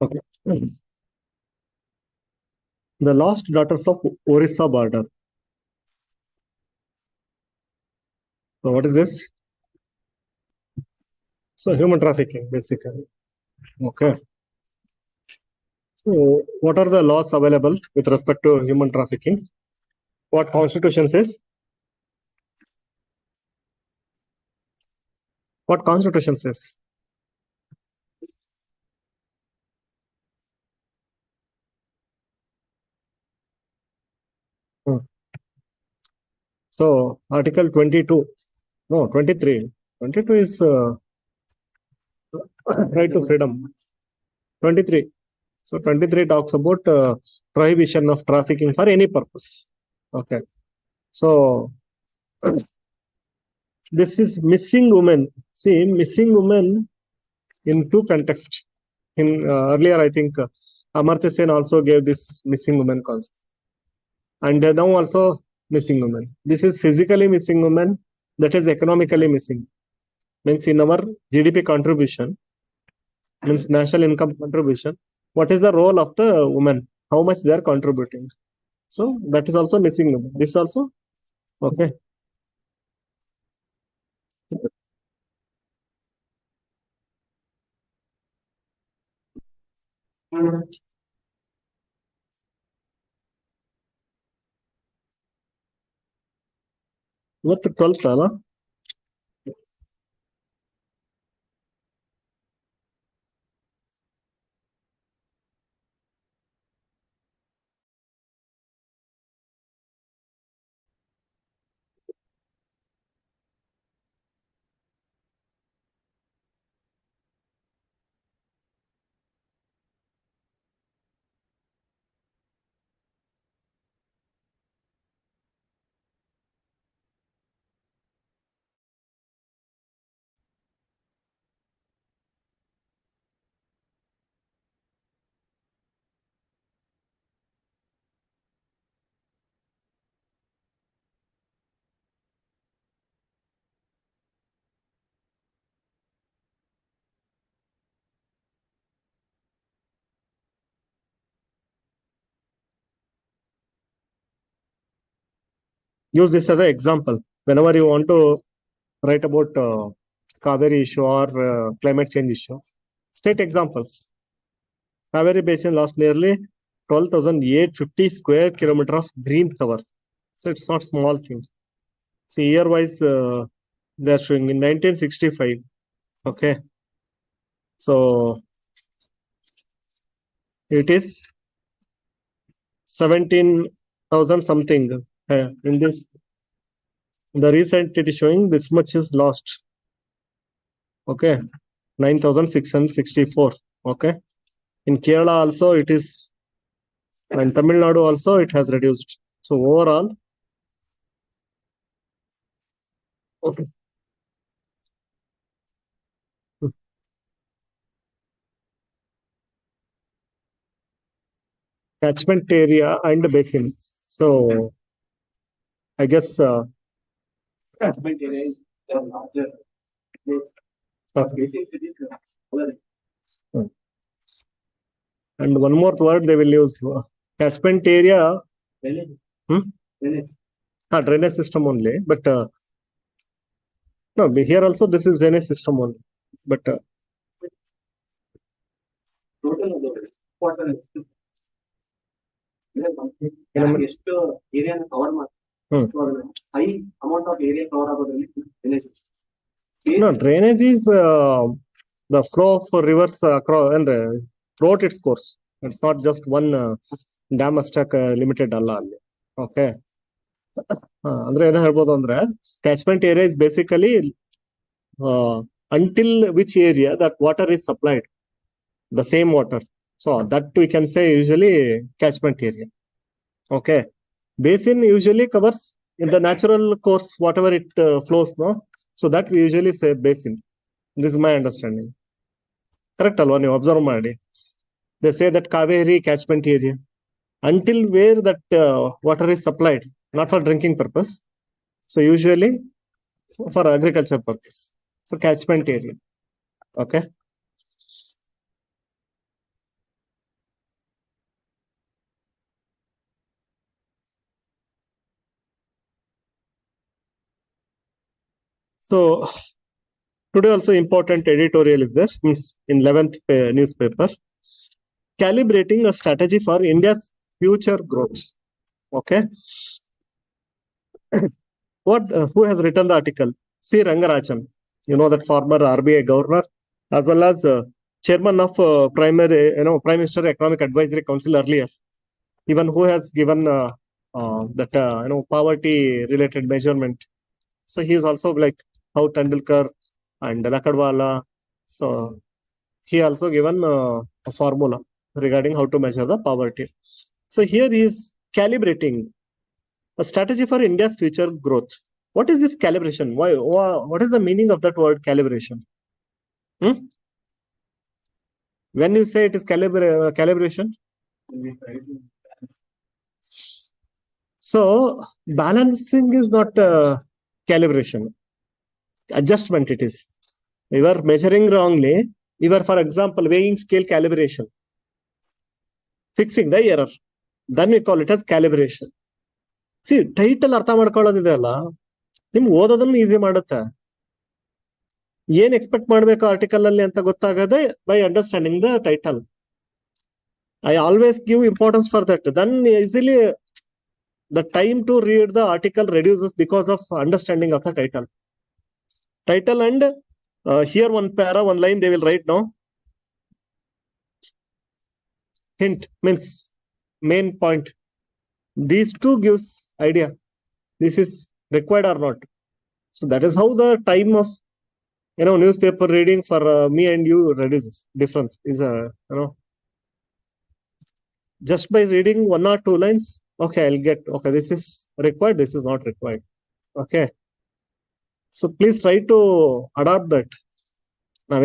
Okay. The lost daughters of Orissa border. So what is this? So human trafficking, basically. Okay. So what are the laws available with respect to human trafficking? What constitution says? What constitution says? Hmm. So Article 22, no, 23. 22 is right to freedom. 23. So 23 talks about prohibition of trafficking for any purpose. Okay. So this is missing women. See, missing women in two contexts. In earlier, I think Amartya Sen also gave this missing woman concept, and now also missing women. This is physically missing women. That is economically missing. Means in our GDP contribution, means national income contribution. What is the role of the woman? How much they are contributing? So that is also missing women. This also okay. ಇವತ್ತು 12th ಅಲ್ಲ. Use this as an example. Whenever you want to write about Kaveri issue or climate change issue, state examples. Kaveri Basin lost nearly 12,850 square kilometer of green cover. So it's not small thing. See, year-wise, they are showing in 1965. Okay. So it is 17,000 something. In this, the recent it is showing this much is lost. Okay. 9,664. Okay. In Kerala also it is, and Tamil Nadu also it has reduced. So overall, okay. Catchment area and basin. So I guess catchment area is larger. Okay. And one more word they will use catchment area. Hmm? Drainage system only, but no, here also this is drainage system only, but ಎಷ್ಟು ಏರಿಯಾನ cover ಮಾಡ್ತಾರೆ high amount of area cover ಆಗೋದ್ರಲ್ಲಿ drainage no drainage is the flow of rivers across and throughout its course. It's not just one dam ಅಷ್ಟಕ್ limited ಅಲ್ಲ ಅಲ್ಲಿ. Okay. ಅಂದ್ರೆ ಏನು ಹೇಳ್ಬೋದು ಅಂದ್ರೆ catchment area is basically until which area that water is supplied, the same water. So that we can say usually catchment area. Okay. Basin usually covers in the natural course whatever it flows, no? So that we usually say basin. This is my understanding. Correct alva ನೀವು observe ಮಾಡಿ. They say that Kaveri catchment area until where that water is supplied, not for drinking purpose. So usually for agriculture purpose. So catchment area. Okay. So today also important editorial is there, means in 11th newspaper, calibrating a strategy for India's future growth. Okay. Who has written the article? C. Rangarajan. You know, that former RBI governor, as well as chairman of Prime Minister Economic Advisory Council earlier. Even who has given that poverty related measurement. So he is also like how Tendulkar and Lakadwala. So he also given a formula regarding how to measure the poverty. So here he is calibrating a strategy for India's future growth. What is this calibration? What is the meaning of that word calibration? When you say it is calibration, so balancing is not calibration. Adjustment it is. You are measuring wrongly. You are, for example, weighing scale calibration. Fixing the error. Then we call it as calibration. See, title ಅರ್ಥ ಮಾಡ್ಕೊಳ್ಳೋದಿದೆ ಅಲ್ಲ, ನಿಮ್ಗೆ ಓದೋದನ್ನು easy ಮಾಡುತ್ತೆ. ಏನ್ expect ಮಾಡ್ಬೇಕು article ಅಲ್ಲಿ ಅಂತ ಗೊತ್ತಾಗದೆ by understanding the title. I always give importance for that. Then easily the time to read the article reduces because of understanding of the title and here one para, one line they will write now. Hint means main point. These two gives idea this is required or not. So that is how the time of newspaper reading for me and you reduces. Difference is just by reading one or two lines. Okay, I'll get, okay, this is required, this is not required. Okay. So please try to adopt that. Now,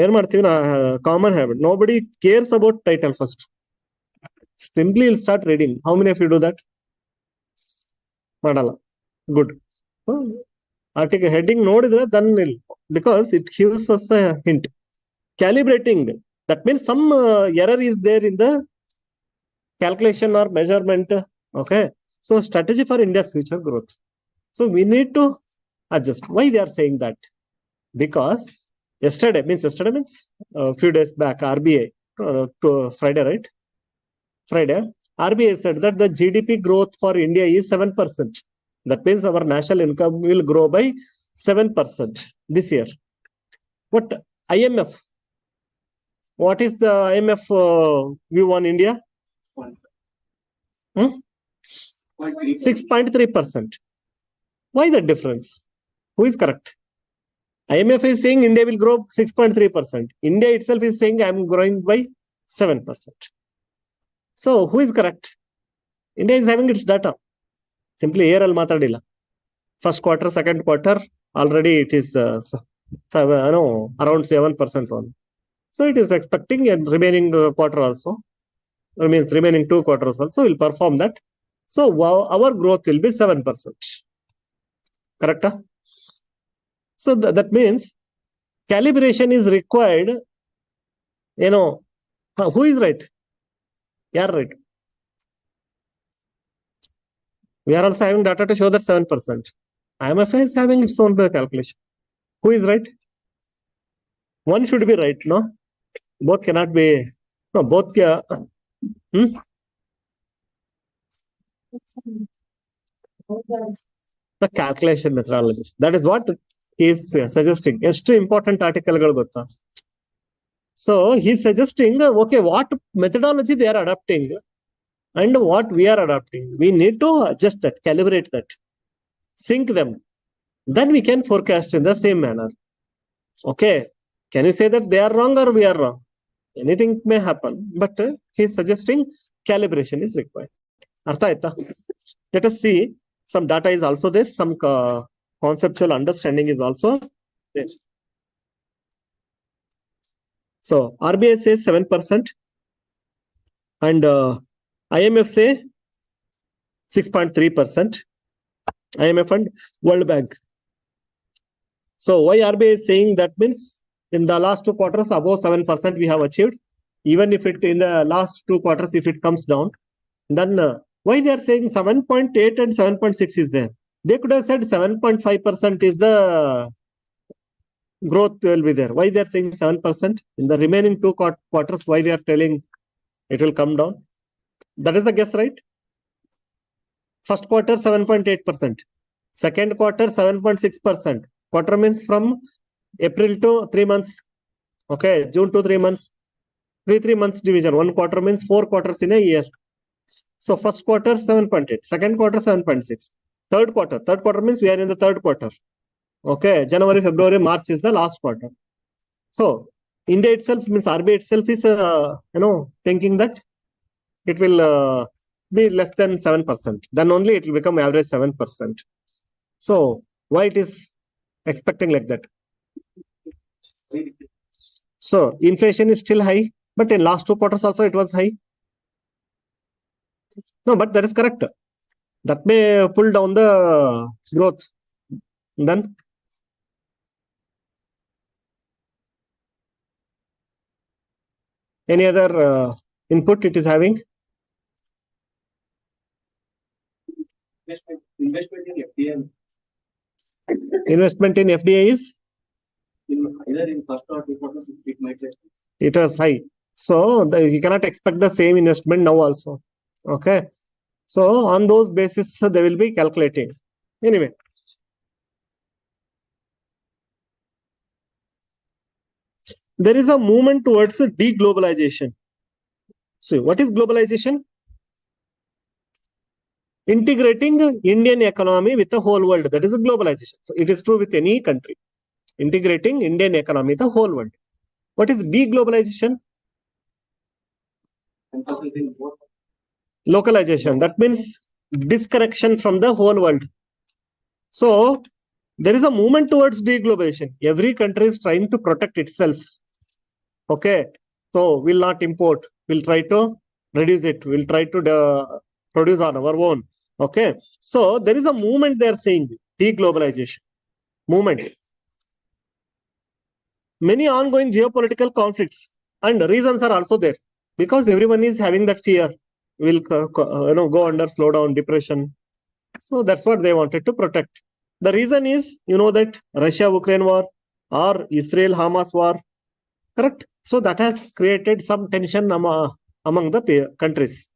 common habit. Nobody cares about title first. Simply you'll start reading. How many of you do that? Madala. Good. Article heading nodidre then because it gives us a hint. Calibrating. That means some error is there in the calculation or measurement. Okay. So strategy for India's future growth. So we need to adjust. Why they are saying that? Because yesterday means a few days back, RBI to Friday, right? Friday, RBI said that the GDP growth for India is 7%. That means our national income will grow by 7% this year. But IMF, what is the IMF view on India? 6.3%. Why the difference? Who is correct? IMF is saying India will grow 6.3%. India itself is saying I am growing by 7%. So who is correct? India is having its data. Simply here al matadilla. First quarter, second quarter, already it is around 7% only. So it is expecting a remaining quarter also. That means remaining 2 quarters also will perform that. So our growth will be 7%. Correct? So that means calibration is required. Who is right? Yeah, right. We are also having data to show that 7%. IMF is having its own calculation. Who is right? One should be right, no? Both cannot be. No, both. The calculation methodologies. That is what he is suggesting. ಎಷ್ಟು important articleಗಳು ಗೊತ್ತಾ? So he is suggesting, okay, what methodology they are adopting and what we are adopting. We need to adjust that, calibrate that, sync them. Then we can forecast in the same manner. Okay. Can you say that they are wrong or we are wrong? Anything may happen, but he is suggesting calibration is required. Artha aita? Let us see. Some data is also there. Some conceptual understanding is also there. So RBI says 7% and IMF say 6.3%. IMF and World Bank. So why RBI is saying that means in the last 2 quarters above 7% we have achieved. Even if it in the last 2 quarters if it comes down, then why they are saying 7.8 and 7.6 is there? They could have said 7.5% is the growth will be there. Why they are saying 7%? In the remaining two quarters, why they are telling it will come down? That is the guess, right? First quarter, 7.8%. Second quarter, 7.6%. Quarter means from April to 3 months. Okay, June to 3 months. 3 months division. 1 quarter means 4 quarters in a year. So first quarter, 7.8. Second quarter, 7.6. Third quarter means we are in the third quarter. Okay, January, February, March is the last quarter. So India itself means RBI itself is, thinking that it will be less than 7%. Then only it will become average 7%. So why it is expecting like that? So inflation is still high, but in last 2 quarters also it was high. No, but that is correct. That may pull down the growth. Then any other input it is having? Investment in FDI. Investment in FDI is? Either in first or 2 quarters, it might be. It was high. So you cannot expect the same investment now also. Okay. So on those basis, they will be calculating. Anyway. There is a movement towards deglobalization. So what is globalization? Integrating Indian economy with the whole world. That is a globalization. So it is true with any country. Integrating Indian economy with the whole world. What is deglobalization? Localization. That means disconnection from the whole world. So there is a movement towards deglobalization. Every country is trying to protect itself. Okay. So we'll not import. We'll try to reduce it. We'll try to produce on our own. Okay. So there is a movement they are saying, deglobalization. Movement. Many ongoing geopolitical conflicts and reasons are also there, because everyone is having that fear. Will go under slowdown, depression. So that's what they wanted to protect. The reason is, that Russia-Ukraine war or Israel-Hamas war, correct? So that has created some tension among the countries,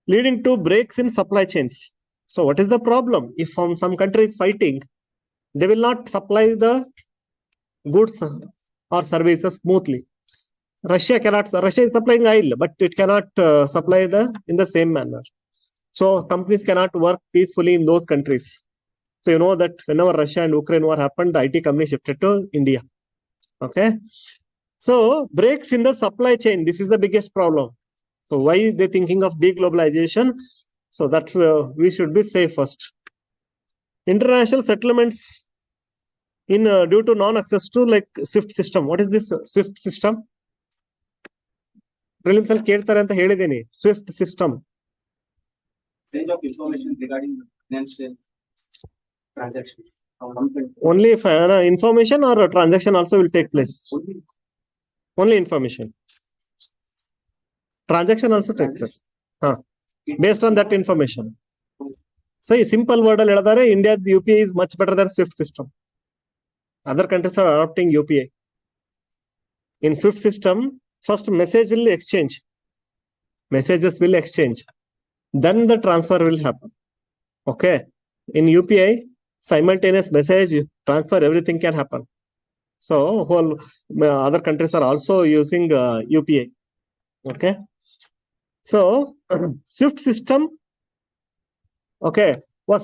leading to breaks in supply chains. So what is the problem? If some country is fighting, they will not supply the goods or services smoothly. Russia is supplying oil, but it cannot supply in the same manner. So companies cannot work peacefully in those countries. So you know that whenever Russia and Ukraine war happened, the IT company shifted to India. Okay. So breaks in the supply chain, this is the biggest problem. So why they thinking of deglobalization? So that we should be safe first. International settlements in due to non-access to like SWIFT system. What is this SWIFT system? Prelims ಅಲ್ಲಿ ಕೇಳ್ತಾರೆ ಅಂತ ಹೇಳಿದ್ದೀನಿ. SWIFT system. Exchange of information regarding financial transactions. Only if information or a transaction also will take place. Only information. Transaction also take place. Based on that information. So a simple word ಅಲ್ಲಿ ಹೇಳಿದರೆ India UPI is much better than SWIFT system. Other countries are adopting UPI. In SWIFT system, first message will exchange. Messages will exchange. Then the transfer will happen. Okay. In UPI, simultaneous message transfer, everything can happen. So whole other countries are also using UPI. Okay. So SWIFT system, okay, was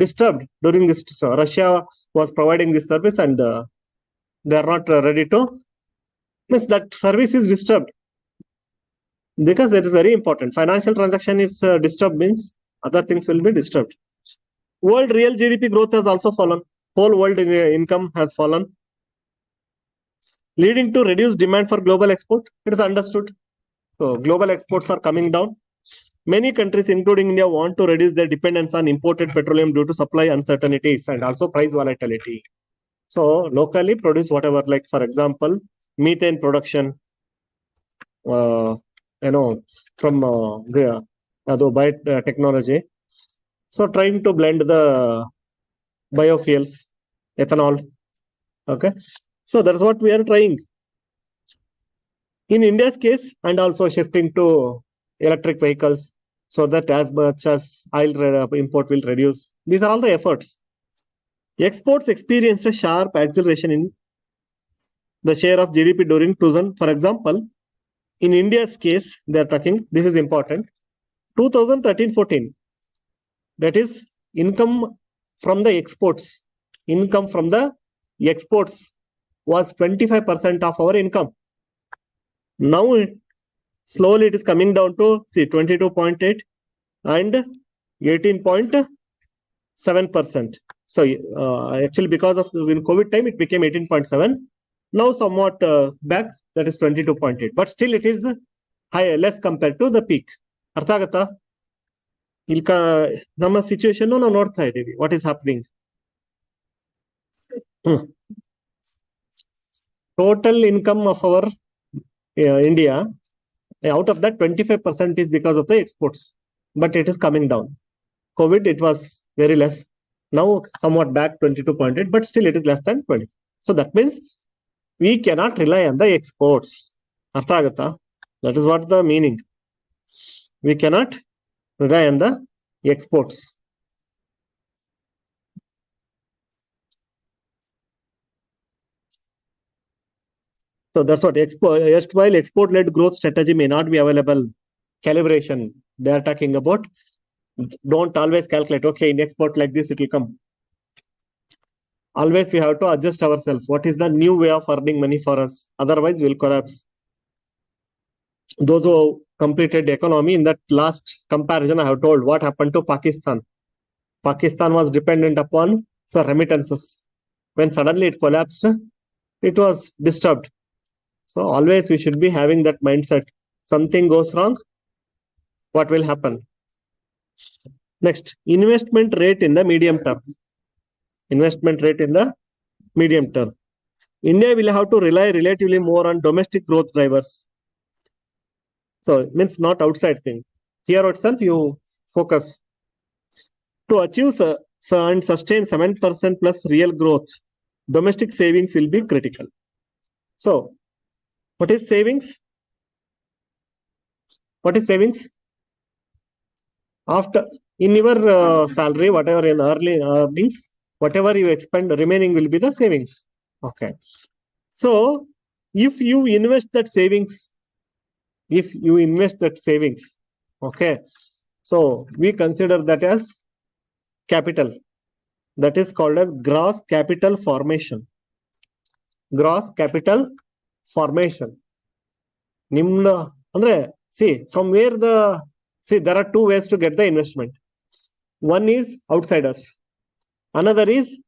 disturbed during this. Russia was providing this service and they are not ready to. Means that service is disturbed because it is very important. Financial transaction is disturbed means other things will be disturbed. World real GDP growth has also fallen. Whole world income has fallen, leading to reduced demand for global export. It is understood. So global exports are coming down. Many countries, including India, want to reduce their dependence on imported petroleum due to supply uncertainties and also price volatility. So locally produce whatever, like for example, methane production, from biotechnology. So trying to blend the biofuels, ethanol. Okay. So that's what we are trying. In India's case, and also shifting to electric vehicles so that as much as import will reduce. These are all the efforts. Exports experienced a sharp acceleration in the share of GDP during 2000. For example, in India's case, they are talking, this is important, 2013-14, that is income from the exports. Income from the exports was 25% of our income. Now, slowly it is coming down to, see, 22.8 and 18.7%. So, actually, because of in COVID time, it became 18.7. Now, somewhat back, that is 22.8. But still, it is higher, less compared to the peak. ಅರ್ಥ ಆಗತ್ತಾ? ಇಲ್ಲಿ ನಮ್ಮ situation ನಾವು ನೋಡ್ತಾ ಇದ್ದೀವಿ. What is happening? Total income of our India, out of that 25% is because of the exports, but it is coming down. COVID, it was very less. Now somewhat back 22.8, but still it is less than 20. So that means we cannot rely on the exports. Artha agata? That is what the meaning. We cannot rely on the exports. So that's what while export-led growth strategy may not be available. Calibration, they are talking about. Don't always calculate, okay, in export like this, it will come. Always we have to adjust ourselves. What is the new way of earning money for us? Otherwise, we'll collapse. Those who completed economy, in that last comparison, I have told what happened to Pakistan. Pakistan was dependent upon remittances. When suddenly it collapsed, it was disturbed. So always we should be having that mindset. Something goes wrong, what will happen? Next, investment rate in the medium term. Investment rate in the medium term. India will have to rely relatively more on domestic growth drivers. So it means not outside thing. Here itself you focus. To achieve and sustain 7% plus real growth, domestic savings will be critical. So what is savings? What is savings? After in your salary, whatever in early earnings, whatever you expend, remaining will be the savings. Okay. So if you invest that savings, okay, so we consider that as capital. That is called as gross capital formation. Gross capital formation. Nimna, andre, see, from where there are two ways to get the investment. One is outsiders. Another is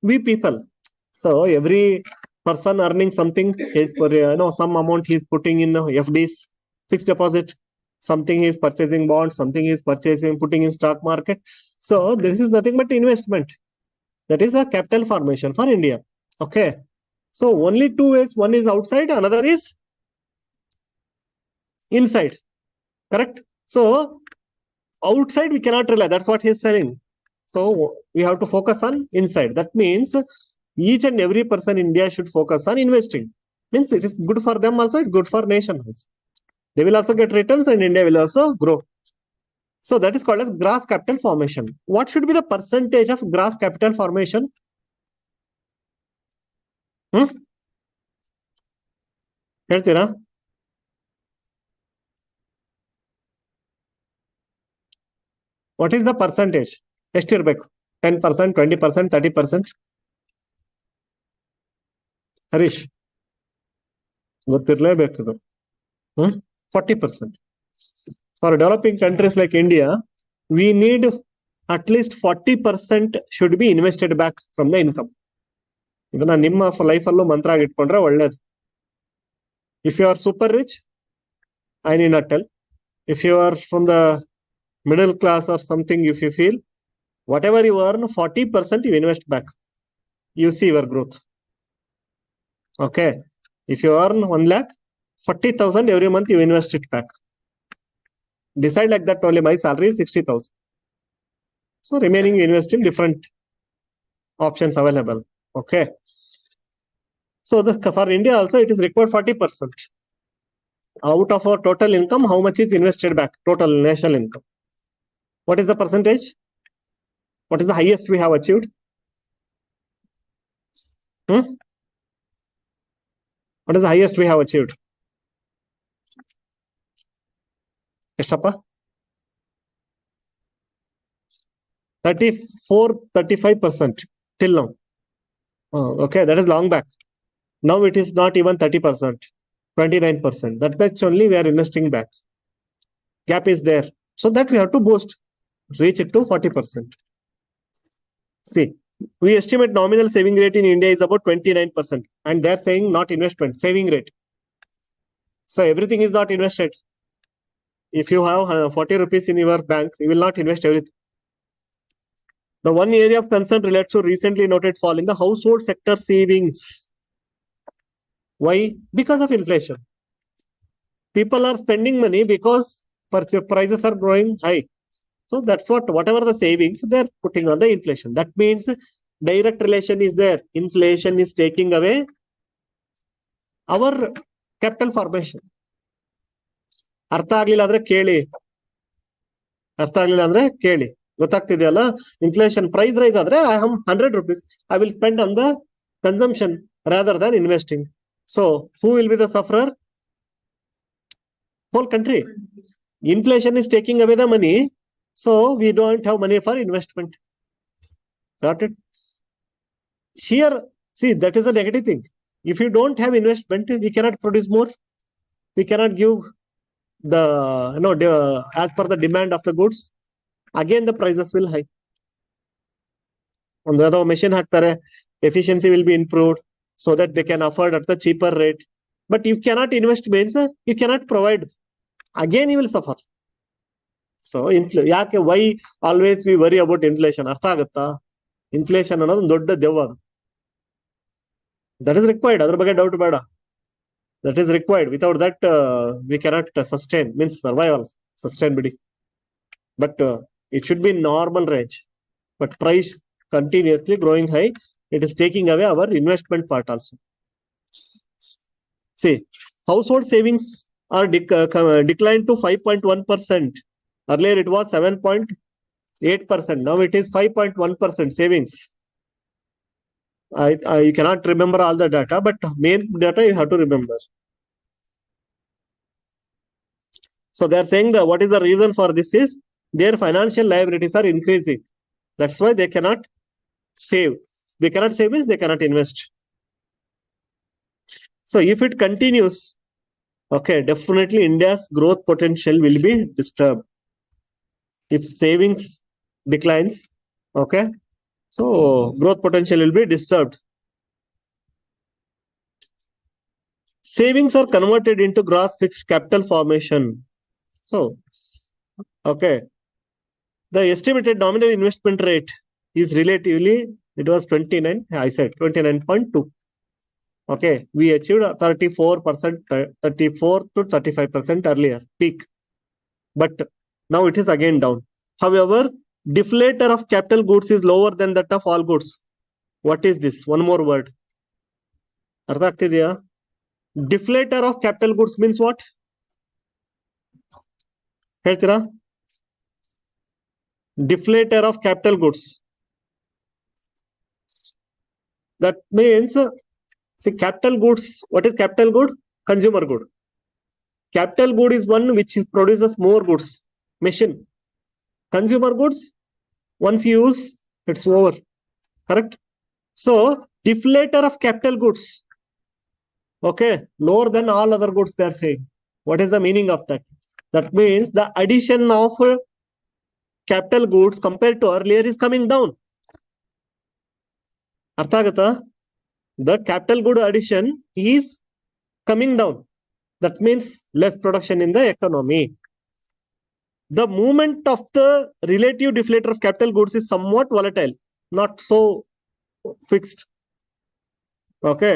we people. So every person earning something is for some amount he is putting in FDs, fixed deposit. Something he is purchasing bonds. Something he is putting in stock market. So this is nothing but investment. That is a capital formation for India. Okay. So only two ways. One is outside. Another is inside. Correct. So outside we cannot rely. That's what he is saying. So we have to focus on inside. That means each and every person in India should focus on investing. Means it is good for them also. It's good for nation also. They will also get returns and India will also grow. So that is called as gross capital formation. What should be the percentage of gross capital formation? ಹೇಳ್ತೀರಾ? What is the percentage? ಎಷ್ಟಿರಬೇಕು? 10%, 20%, 30%? ಹರೀಶ್ ಗೊತ್ತಿರಲೇಬೇಕು ಇದು. 40%. For developing countries like India, we need at least 40% should be invested back from the income. ಇದನ್ನ ನಿಮ್ಮ life ಅಲ್ಲೂ ಮಂತ್ರ ಆಗಿ ಇಟ್ಕೊಂಡ್ರೆ ಒಳ್ಳೇದು. If you are super rich, I need not tell. If you are from the middle class or something, if you feel whatever you earn, 40% you invest back. You see your growth. Okay. If you earn 1 lakh, 40,000 every month you invest it back. Decide like that only. My salary is 60,000. So remaining you invest in different options available. Okay. So for India also it is required 40%. Out of our total income, how much is invested back? Total national income. What is the percentage? What is the highest we have achieved? What is the highest we have achieved? Estappa? 35% till now. Okay, that is long back. Now it is not even 30%, 29%. That much only we are investing back. Gap is there. So that we have to boost, reach it to 40%. See, we estimate nominal saving rate in India is about 29%. And they're saying not investment, saving rate. So everything is not invested. If you have 40 rupees in your bank, you will not invest everything. The one area of concern relates to recently noted fall in the household sector savings. Why? Because of inflation. People are spending money because prices are growing high. So that's whatever the savings they're putting on the inflation. That means direct relation is there. Inflation is taking away our capital formation. ಅರ್ಥ ಆಗ್ಲಿಲ್ಲ ಅಂದ್ರೆ ಕೇಳಿ ಗೊತ್ತಾಗ್ತಿದೆಯಲ್ಲ inflation price rise ಆದ್ರೆ I hmm 100 rupees I will spend on the consumption rather than investing. So who will be the sufferer? Whole country. Inflation is taking away the money, so we don't have money for investment. Got it? Here, see, that is a negative thing. If you don't have investment, we cannot produce more. We cannot give as per the demand of the goods. Again, the prices will high. On the other machine haktare, efficiency will be improved so that they can afford at the cheaper rate. But you cannot invest means you cannot provide. Again, you will suffer. So, why always we worry about inflation? Artha agutta? Inflation ಅನ್ನೋದು ಒಂದು ದೊಡ್ಡ ದೆವ್ವ ಅದು. That is required. ಅದರ ಬಗ್ಗೆ doubt ಬೇಡ. That is required. Without that, we cannot sustain. Means survival, sustain bidi. But it should be normal range. But price continuously growing high. It is taking away our investment part also. See, household savings are declined to 5.1%. Earlier it was 7.8%. Now it is 5.1% savings. You cannot remember all the data, but main data you have to remember. So they are saying that what is the reason for this is their financial liabilities are increasing. That's why they cannot save. They cannot save means they cannot invest. So if it continues, okay, definitely India's growth potential will be disturbed. If savings declines, okay, so growth potential will be disturbed. Savings are converted into gross fixed capital formation. So, okay, the estimated nominal investment rate is relatively, it was 29, I said 29.2. Okay, we achieved 34%, 34 to 35% earlier, peak. But now it is again down. However, deflator of capital goods is lower than that of all goods. What is this? One more word. Artha ಆಗ್ತಿದೆಯಾ? Deflator of capital goods means what? ಹೇಳ್ತೀರಾ? Deflator of capital goods. That means, see, capital goods, what is capital good? Consumer good. Capital good is one which produces more goods. Machine. Consumer goods, once you use, it's over. Correct? So, deflator of capital goods. Okay, lower than all other goods they are saying. What is the meaning of that? That means the addition of capital goods compared to earlier is coming down. Artha agata? The capital good addition is coming down. That means less production in the economy. The movement of the relative deflator of capital goods is somewhat volatile, not so fixed. Okay.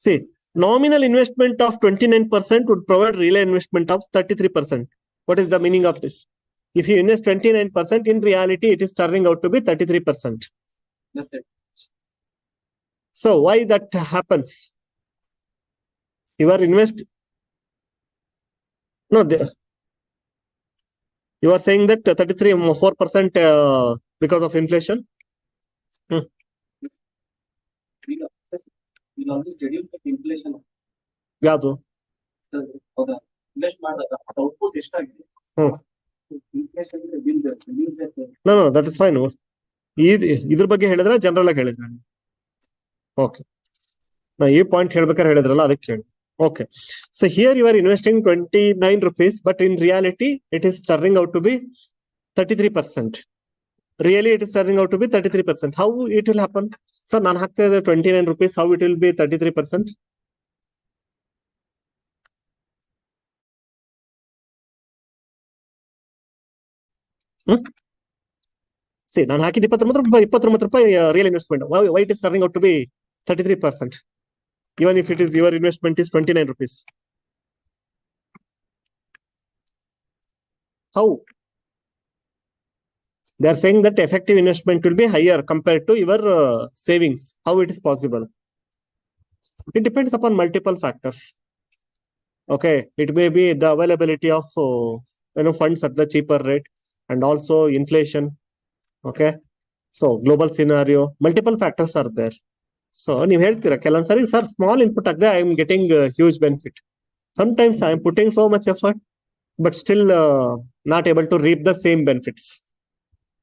See, nominal investment of 29% would provide real investment of 33%. What is the meaning of this? If you invest 29%, in reality, it is turning out to be 33%. That's it. So why that happens? You are invest. No, you are saying that 4% because of inflation. We'll always reduce the inflation. ಯಾವುದು? ಹೌದಾ? Invest ಮಾಡಿದಾಗ output ಎಷ್ಟಾಗಿದೆ? Inflation will reduce that. No, that is fine. ಇದ್ರ ಬಗ್ಗೆ ಹೇಳಿದ್ರೆ general ಆಗಿ ಹೇಳಿದ್ರೆ okay. ನಾ ಈ ಪಾಯಿಂಟ್ ಹೇಳ್ಬೇಕಾದ್ರೆ ಹೇಳಿದ್ರಲ್ಲ ಅದಕ್ಕೆ ಹೇಳಿ. Okay. So here you are investing 29 rupees, but in reality, it is turning out to be 33%. Really, it is turning out to be 33%. How it will happen? Sir, ನಾನು ಹಾಕ್ತಾ ಇದ್ದೆ 29 rupees. How it will be 33%? See, ನಾನು ಹಾಕಿದ 29 ರೂಪಾಯಿ real investment. Why it is turning out to be 33%? Even if it is your investment is 29 rupees. How? They are saying that effective investment will be higher compared to your savings. How it is possible? It depends upon multiple factors. Okay, it may be the availability of funds at the cheaper rate, and also inflation. Okay, so global scenario, multiple factors are there. So ನೀವು ಹೇಳ್ತೀರಾ ಕೆಲವೊಂದು ಸರಿ sir small input ಆಗದೆ I am getting huge benefit. Sometimes I am putting so much effort, but still not able to reap the same benefits.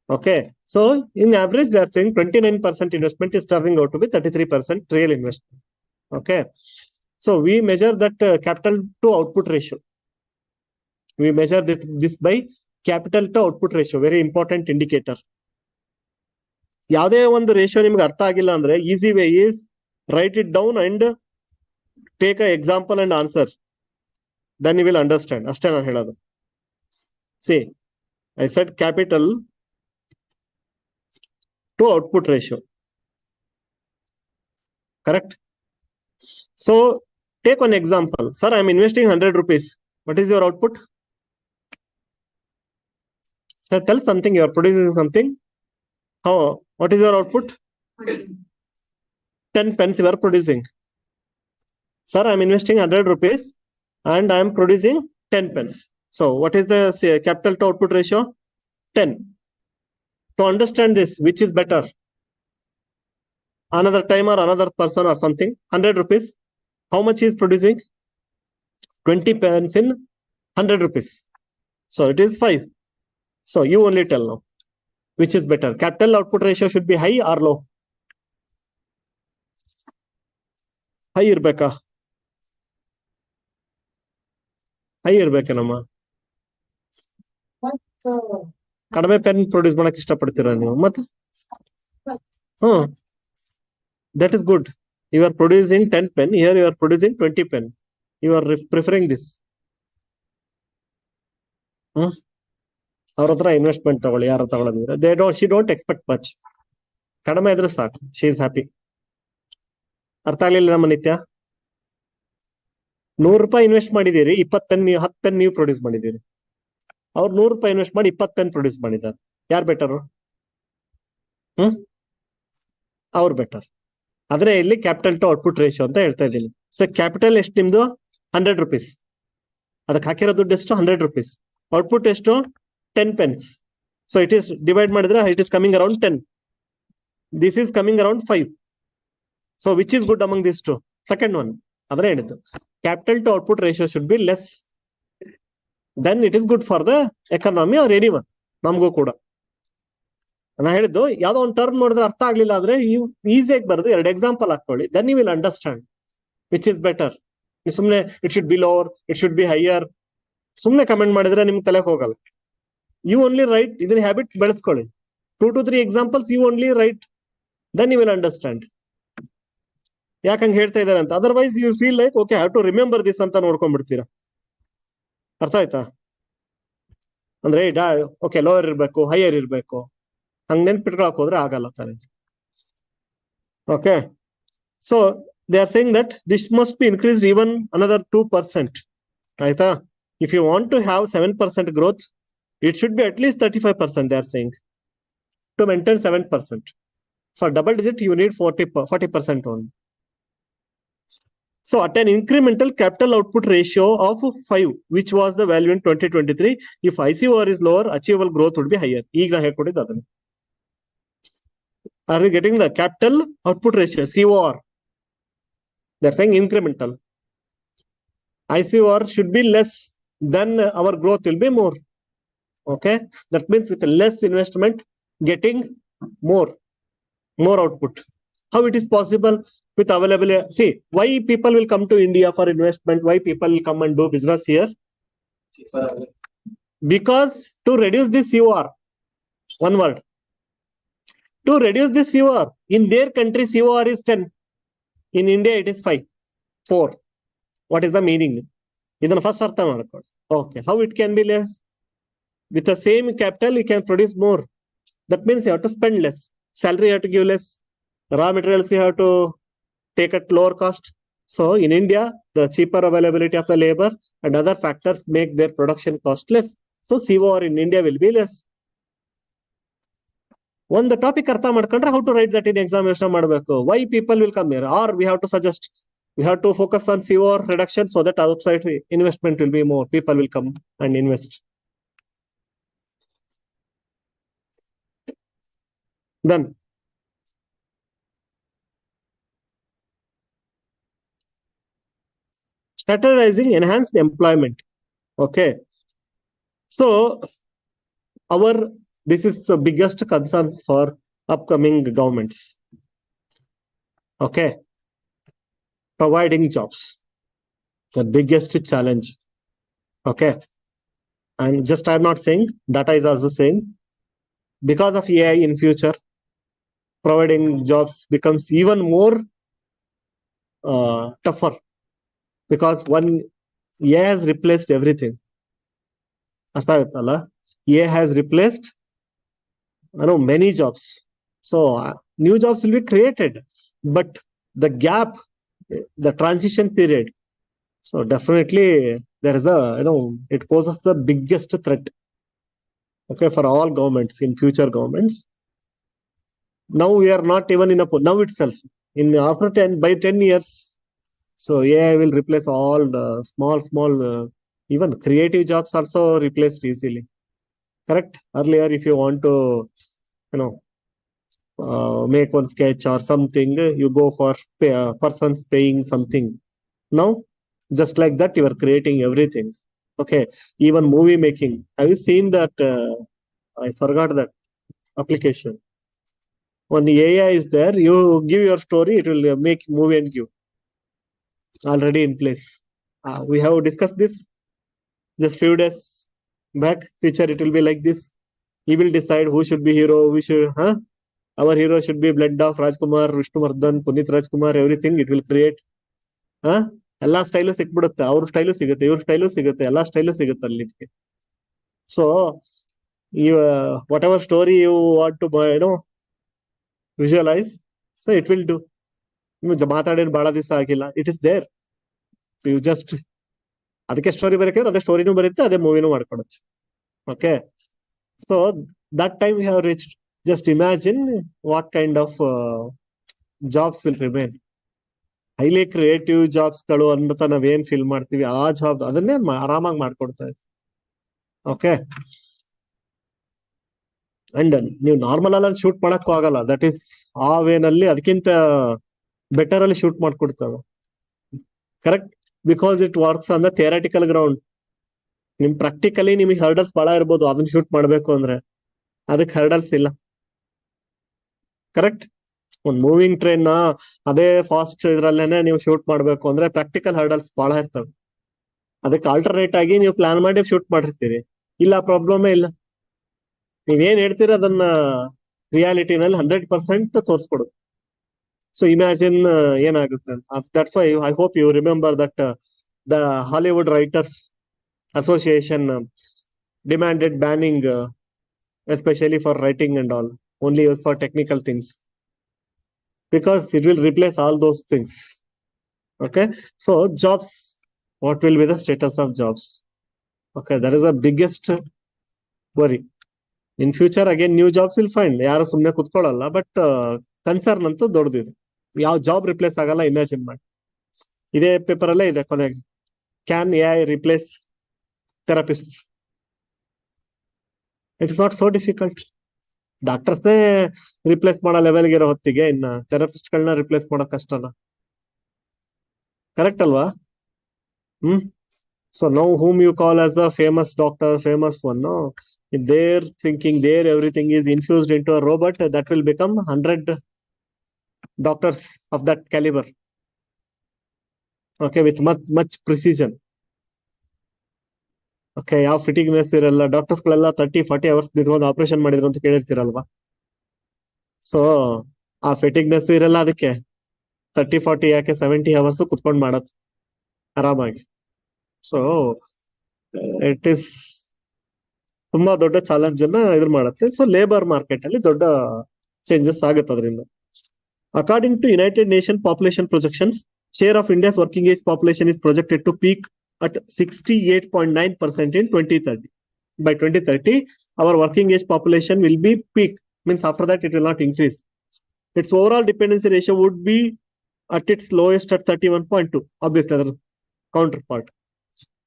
Okay, so in average, they are saying 29% investment is turning out to be 33% real investment. Okay, so we measure that capital to output ratio. We measure this by capital to output ratio, very important indicator. ಯಾವುದೇ ಒಂದು ratio ನಿಮ್ಗೆ ಅರ್ಥ ಆಗಿಲ್ಲ ಅಂದ್ರೆ easy way is write it down and take a example and answer, then you will understand. ಅಷ್ಟೇ ನಾನು ಹೇಳೋದು. See, I said capital to output ratio. Correct? So take one example. Sir, I am investing 100 rupees. What is your output? Sir, tell something. You are producing something. How? What is your output? 10 pence you are producing. Sir, I am investing 100 rupees and I am producing 10 pence. So what is the capital to output ratio? 10. To understand this, which is better? Another time or another person or something? 100 rupees. How much is producing? 20 pence in 100 rupees. So it is 5. So you only tell now. Which is better? Capital output ratio should be high or low? High irbeka. High irbeka nama. ಕಡಿಮೆ pen produce ಮಾಡಕ್ ಇಷ್ಟಪಡ್ತೀರಾ ನೀವು ಮತ್ತೆ? That is good. You are producing 10 pen. Here you are producing 20 pen. You are preferring this. ಅವ್ರ ಹತ್ರ investment ತಗೊಳ್ಳಿ, ಯಾರು ತಗೊಳ್ಳೋದಿದ್ರೆ she don't expect much. ಕಡಿಮೆ ಇದ್ರೆ ಸಾಕು, she is happy. ಅರ್ಥ ಆಗ್ಲಿಲ್ಲ ನಮ್ಮ ನಿತ್ಯ? 100 ರೂಪಾಯಿ ಇನ್ವೆಸ್ಟ್ ಮಾಡಿದೀರಿ, 20 ಪೆನ್ 10 ಪೆನ್ ನೀವು ಪ್ರೊಡ್ಯೂಸ್ ಮಾಡಿದೀರಿ. ಅವ್ರು 100 ರೂಪಾಯಿ ಇನ್ವೆಸ್ಟ್ ಮಾಡಿ 20 ಪೆನ್ ಪ್ರೊಡ್ಯೂಸ್ ಮಾಡಿದ್ದಾರೆ. ಯಾರು ಬೆಟರು? ಅವ್ರು ಬೆಟರ್. ಆದ್ರೆ ಇಲ್ಲಿ ಕ್ಯಾಪಿಟಲ್ ಟು ಔಟ್ಪುಟ್ ರೇಷಿಯೋ ಅಂತ ಹೇಳ್ತಾ ಇದ್ದೀನಿ. ಸೊ ಕ್ಯಾಪಿಟಲ್ ಎಷ್ಟು ನಿಮ್ದು? 100 rupees. ಅದಕ್ಕೆ ಹಾಕಿರೋ ದುಡ್ಡು ಎಷ್ಟು? 100 rupees. ಔಟ್ಪುಟ್ ಎಷ್ಟು? 10 pence. So it is divide ಮಾಡಿದ್ರೆ it is coming around 10. This is coming around 5. So which is good among this two? Second one. ಆದ್ರೆ ಹೇಳಿದ್ದು capital to output ratio should be less. Then it is good for the economy or any one. ನಮಗೂ ಕೂಡ ನಾ ಹೇಳಿದ್ದು ಯಾವ್ದೋ ಒಂದು term ನೋಡಿದ್ರೆ ಅರ್ಥ ಆಗ್ಲಿಲ್ಲ ಅಂದ್ರೆ ಈಸಿಯಾಗಿ ಬರೋದು 2 ಎಕ್ಸಾಂಪಲ್ ಹಾಕೊಳ್ಳಿ, then you will understand which is better. ಸುಮ್ನೆ it should be lower, it should be higher ಸುಮ್ನೆ ಕಮೆಂಟ್ ಮಾಡಿದ್ರೆ ನಿಮ್ಗೆ ತಲೆಗೆ ಹೋಗಲ್ಲ. You only right. ಇದನ್ನ ಹ್ಯಾಬಿಟ್ ಬೆಳೆಸ್ಕೊಳ್ಳಿ. 2 to 3 examples you only write, then you will understand. ಯಾಕಂಗ್ ಹೇಳ್ತಾ ಇದಾರೆ ಅಂತ. Otherwise you feel like okay have to remember this ಅಂತ ನೋಡ್ಕೊಂಡ್ಬಿಡ್ತೀರಾ. ಅರ್ಥ ಆಯ್ತಾ? ಅಂದ್ರೆ ಓಕೆ ಲೋವರ್ ಇರ್ಬೇಕು, ಹೈಯರ್ ಇರ್ಬೇಕು, ಹಂಗ್ ನೆನ್ಪಿಟ್ಕೊಳಕ್ ಹೋದ್ರೆ ಆಗಲ್ಲ ತಾನೆ. Okay, so they are saying that this must be increased even another 2%. ಆಯ್ತಾ? If you want to have 7% growth, it should be at least 35%, they are saying, to maintain 7%. For double digit, you need 40% only. So at an incremental capital output ratio of 5, which was the value in 2023, if ICOR is lower, achievable growth would be higher. Are we getting the capital output ratio, COR? They're saying incremental. ICOR should be less, then our growth will be more. Okay, that means with less investment, getting more output. How it is possible with available? See, why people will come to India for investment? Why people will come and do business here? Because to reduce the COR, one word. To reduce the COR, in their country COR is 10. In India it is 4. What is the meaning? First okay, how it can be less? With the same capital, you can produce more. That means you have to spend less. Salary you have to give less. Raw materials you have to take at lower cost. So in India, the cheaper availability of the labor and other factors make their production cost less. So COR in India will be less. One the topic how to write that in examination why people will come here, or we have to suggest we have to focus on COR reduction so that outside investment will be more. People will come and invest. Done. Strategizing enhanced employment. Okay. So this is the biggest concern for upcoming governments. Okay. Providing jobs. The biggest challenge. Okay. And just I'm not saying, data is also saying, because of AI in future, providing jobs becomes even more tougher. Because AI has replaced everything. AI has replaced many jobs. So new jobs will be created. But the gap, the transition period, so definitely there is it poses the biggest threat. Okay, for all governments, in future governments. Now we are not even in now itself. After 10 years, so AI will replace all the small, even creative jobs also replaced easily. Correct? Earlier, if you want to, make one sketch or something, you go for persons paying something. Now, just like that, you are creating everything. Okay, even movie making. Have you seen that? I forgot that application. When AI is there, you give your story, it will make movie and give. Already in place. We have discussed this just few days back. Future, it will be like this. He will decide who should be hero. Our hero should be blend of Rajkumar, Vishnuvardhan, Punit Rajkumar, everything. It will create. ಎಲ್ಲ style ಸಿಕ್ಬಿಡುತ್ತೆ. ಅವ್ರ style ಸಿಗುತ್ತೆ, ಇವ್ರ style ಸಿಗುತ್ತೆ, ಎಲ್ಲ style ಸಿಗುತ್ತೆ ಅಲ್ಲಿ. So whatever story you want to visualise, so it will do. ನೀವು ಮಾತಾಡೇನು ಬಹಳ ದಿವಸ ಆಗಿಲ್ಲ, it is there. So you just ಅದಕ್ಕೆ ಸ್ಟೋರಿ ಬರೀಕಿದ್ರೆ ಅದೇ ಸ್ಟೋರಿನೂ ಬರುತ್ತೆ, ಅದೇ ಮೂವಿನೂ ಮಾಡ್ಕೊಡುತ್ತೆ. Okay, so that time you have reached. Just imagine what kind of jobs will remain. Highly creative jobs ಗಳು ಅಂತ ನಾವೇನ್ ಫೀಲ್ ಮಾಡ್ತೀವಿ, ಆ ಜಾಬ್ ಅದನ್ನೇ ಆರಾಮಾಗಿ ಮಾಡ್ಕೊಡ್ತಾ ಇದೆ. ಓಕೆ, ಅಂಡ್ ನೀವು ನಾರ್ಮಲ್ ಅಲ್ಲಿ ಶೂಟ್ ಮಾಡಕ್ಕೂ ಆಗಲ್ಲ. ದಟ್ ಈಸ್ ಆ ವೇನಲ್ಲಿ ಅದಕ್ಕಿಂತ ಬೆಟರ್ ಅಲ್ಲಿ ಶೂಟ್ ಮಾಡ್ಕೊಡ್ತಾವೆ. Correct, because it works on the theoretical ground. ನಿಮ್ ಪ್ರಾಕ್ಟಿಕಲಿ ನಿಮಗೆ ಹರ್ಡಲ್ಸ್ ಬಹಳ ಇರ್ಬೋದು, ಅದನ್ನ ಶೂಟ್ ಮಾಡ್ಬೇಕು ಅಂದ್ರೆ ಅದಕ್ಕೆ ಹರ್ಡಲ್ಸ್ ಇಲ್ಲ. ಕರೆಕ್ಟ್, ಒಂದ್ ಮೂವಿಂಗ್ ಟ್ರೈನ್ ಅದೇ ಫಾಸ್ಟ್ ಇದ್ರಲ್ಲೇನೆ ನೀವು ಶೂಟ್ ಮಾಡ್ಬೇಕು ಅಂದ್ರೆ ಪ್ರಾಕ್ಟಿಕಲ್ ಹರ್ಡಲ್ಸ್ ಬಹಳ ಇರ್ತವೆ. ಅದಕ್ಕೆ ಆಲ್ಟರ್ನೇಟ್ ಆಗಿ ನೀವು ಪ್ಲಾನ್ ಮಾಡಿ ಶೂಟ್ ಮಾಡಿರ್ತೀರಿ, ಇಲ್ಲ ಪ್ರಾಬ್ಲಮೇ ಇಲ್ಲ. ನೀವೇನ್ ಹೇಳ್ತೀರಿ ಅದನ್ನ ರಿಯಾಲಿಟಿನಲ್ಲಿ 100% ತೋರಿಸ್ಕೊಡು. ಸೊ ಇಮ್ಯಾಜಿನ್ ಏನಾಗುತ್ತೆ ಅಂತ. That's why I hope you remember that the Hollywood writers association demanded banning especially for writing and all, only used for technical things, because it will replace all those things. Okay, so jobs, what will be the status of jobs? Okay, that is the biggest worry. In future again new jobs will find, yaru sumne kutkolalla, but concern ಅಂತೂ ದೊಡ್ಡದಿದೆ. ಯಾವ job replace ಆಗಲ್ಲ, imagine ಮಾಡಿ. ಇದೇ paper ಅಲ್ಲೇ ಇದೆ ಕೊನೆಗೆ, can A I replace therapists? It is not so difficult. ಡಾಕ್ಟರ್ಸ್ನೇ ರಿಪ್ಲೇಸ್ ಮಾಡೋ ಲೆವೆಲ್ಗೆ ಇರೋ ಹೊತ್ತಿಗೆ ಇನ್ನ ಥೆರಪಿಸ್ಟ್ಗಳನ್ನ ರಿಪ್ಲೇಸ್ ಮಾಡೋದ್ ಕಷ್ಟನ? ಕರೆಕ್ಟ್ ಅಲ್ವಾ? So now whom you call as the famous doctor, famous one, no? If their thinking, their everything is infused into a robot, that will become 100 doctors of that caliber. Okay, with much precision. Okay, ಯಾವ ಫಿಟ್ಟಿಂಗ್ನೆಸ್ ಇರಲ್ಲ. ಡಾಕ್ಟರ್ಸ್ಗಳೆಲ್ಲ 30-40 hours ನಿಂತ್ಕೊಂಡು operation ಮಾಡಿದ್ರು ಅಂತ ಕೇಳಿರ್ತೀರಲ್ವಾ? So ಆ ಫಿಟ್ಟಿಂಗ್ನೆಸ್ ಇರಲ್ಲ ಅದಕ್ಕೆ. 30-40 ಯಾಕೆ 70 hours ಕುತ್ಕೊಂಡು ಮಾಡತ್ ಆರಾಮಾಗಿ. ಸೊ ಇಟ್ ಇಸ್ ತುಂಬಾ ದೊಡ್ಡ ಚಾಲೆಂಜ್ ಅನ್ನ ಇದ್ರ ಮಾಡುತ್ತೆ. ಸೊ ಲೇಬರ್ ಮಾರ್ಕೆಟ್ ಅಲ್ಲಿ ದೊಡ್ಡ ಚೇಂಜಸ್ ಆಗುತ್ತೆ ಅದರಿಂದ. According to United Nation population projections, share of India's working age population is projected to peak at 68.9% in 2030. By 2030, our working age population will be peak. Means after that, it will not increase. Its overall dependency ratio would be at its lowest at 31.2. Obviously, other counterpart.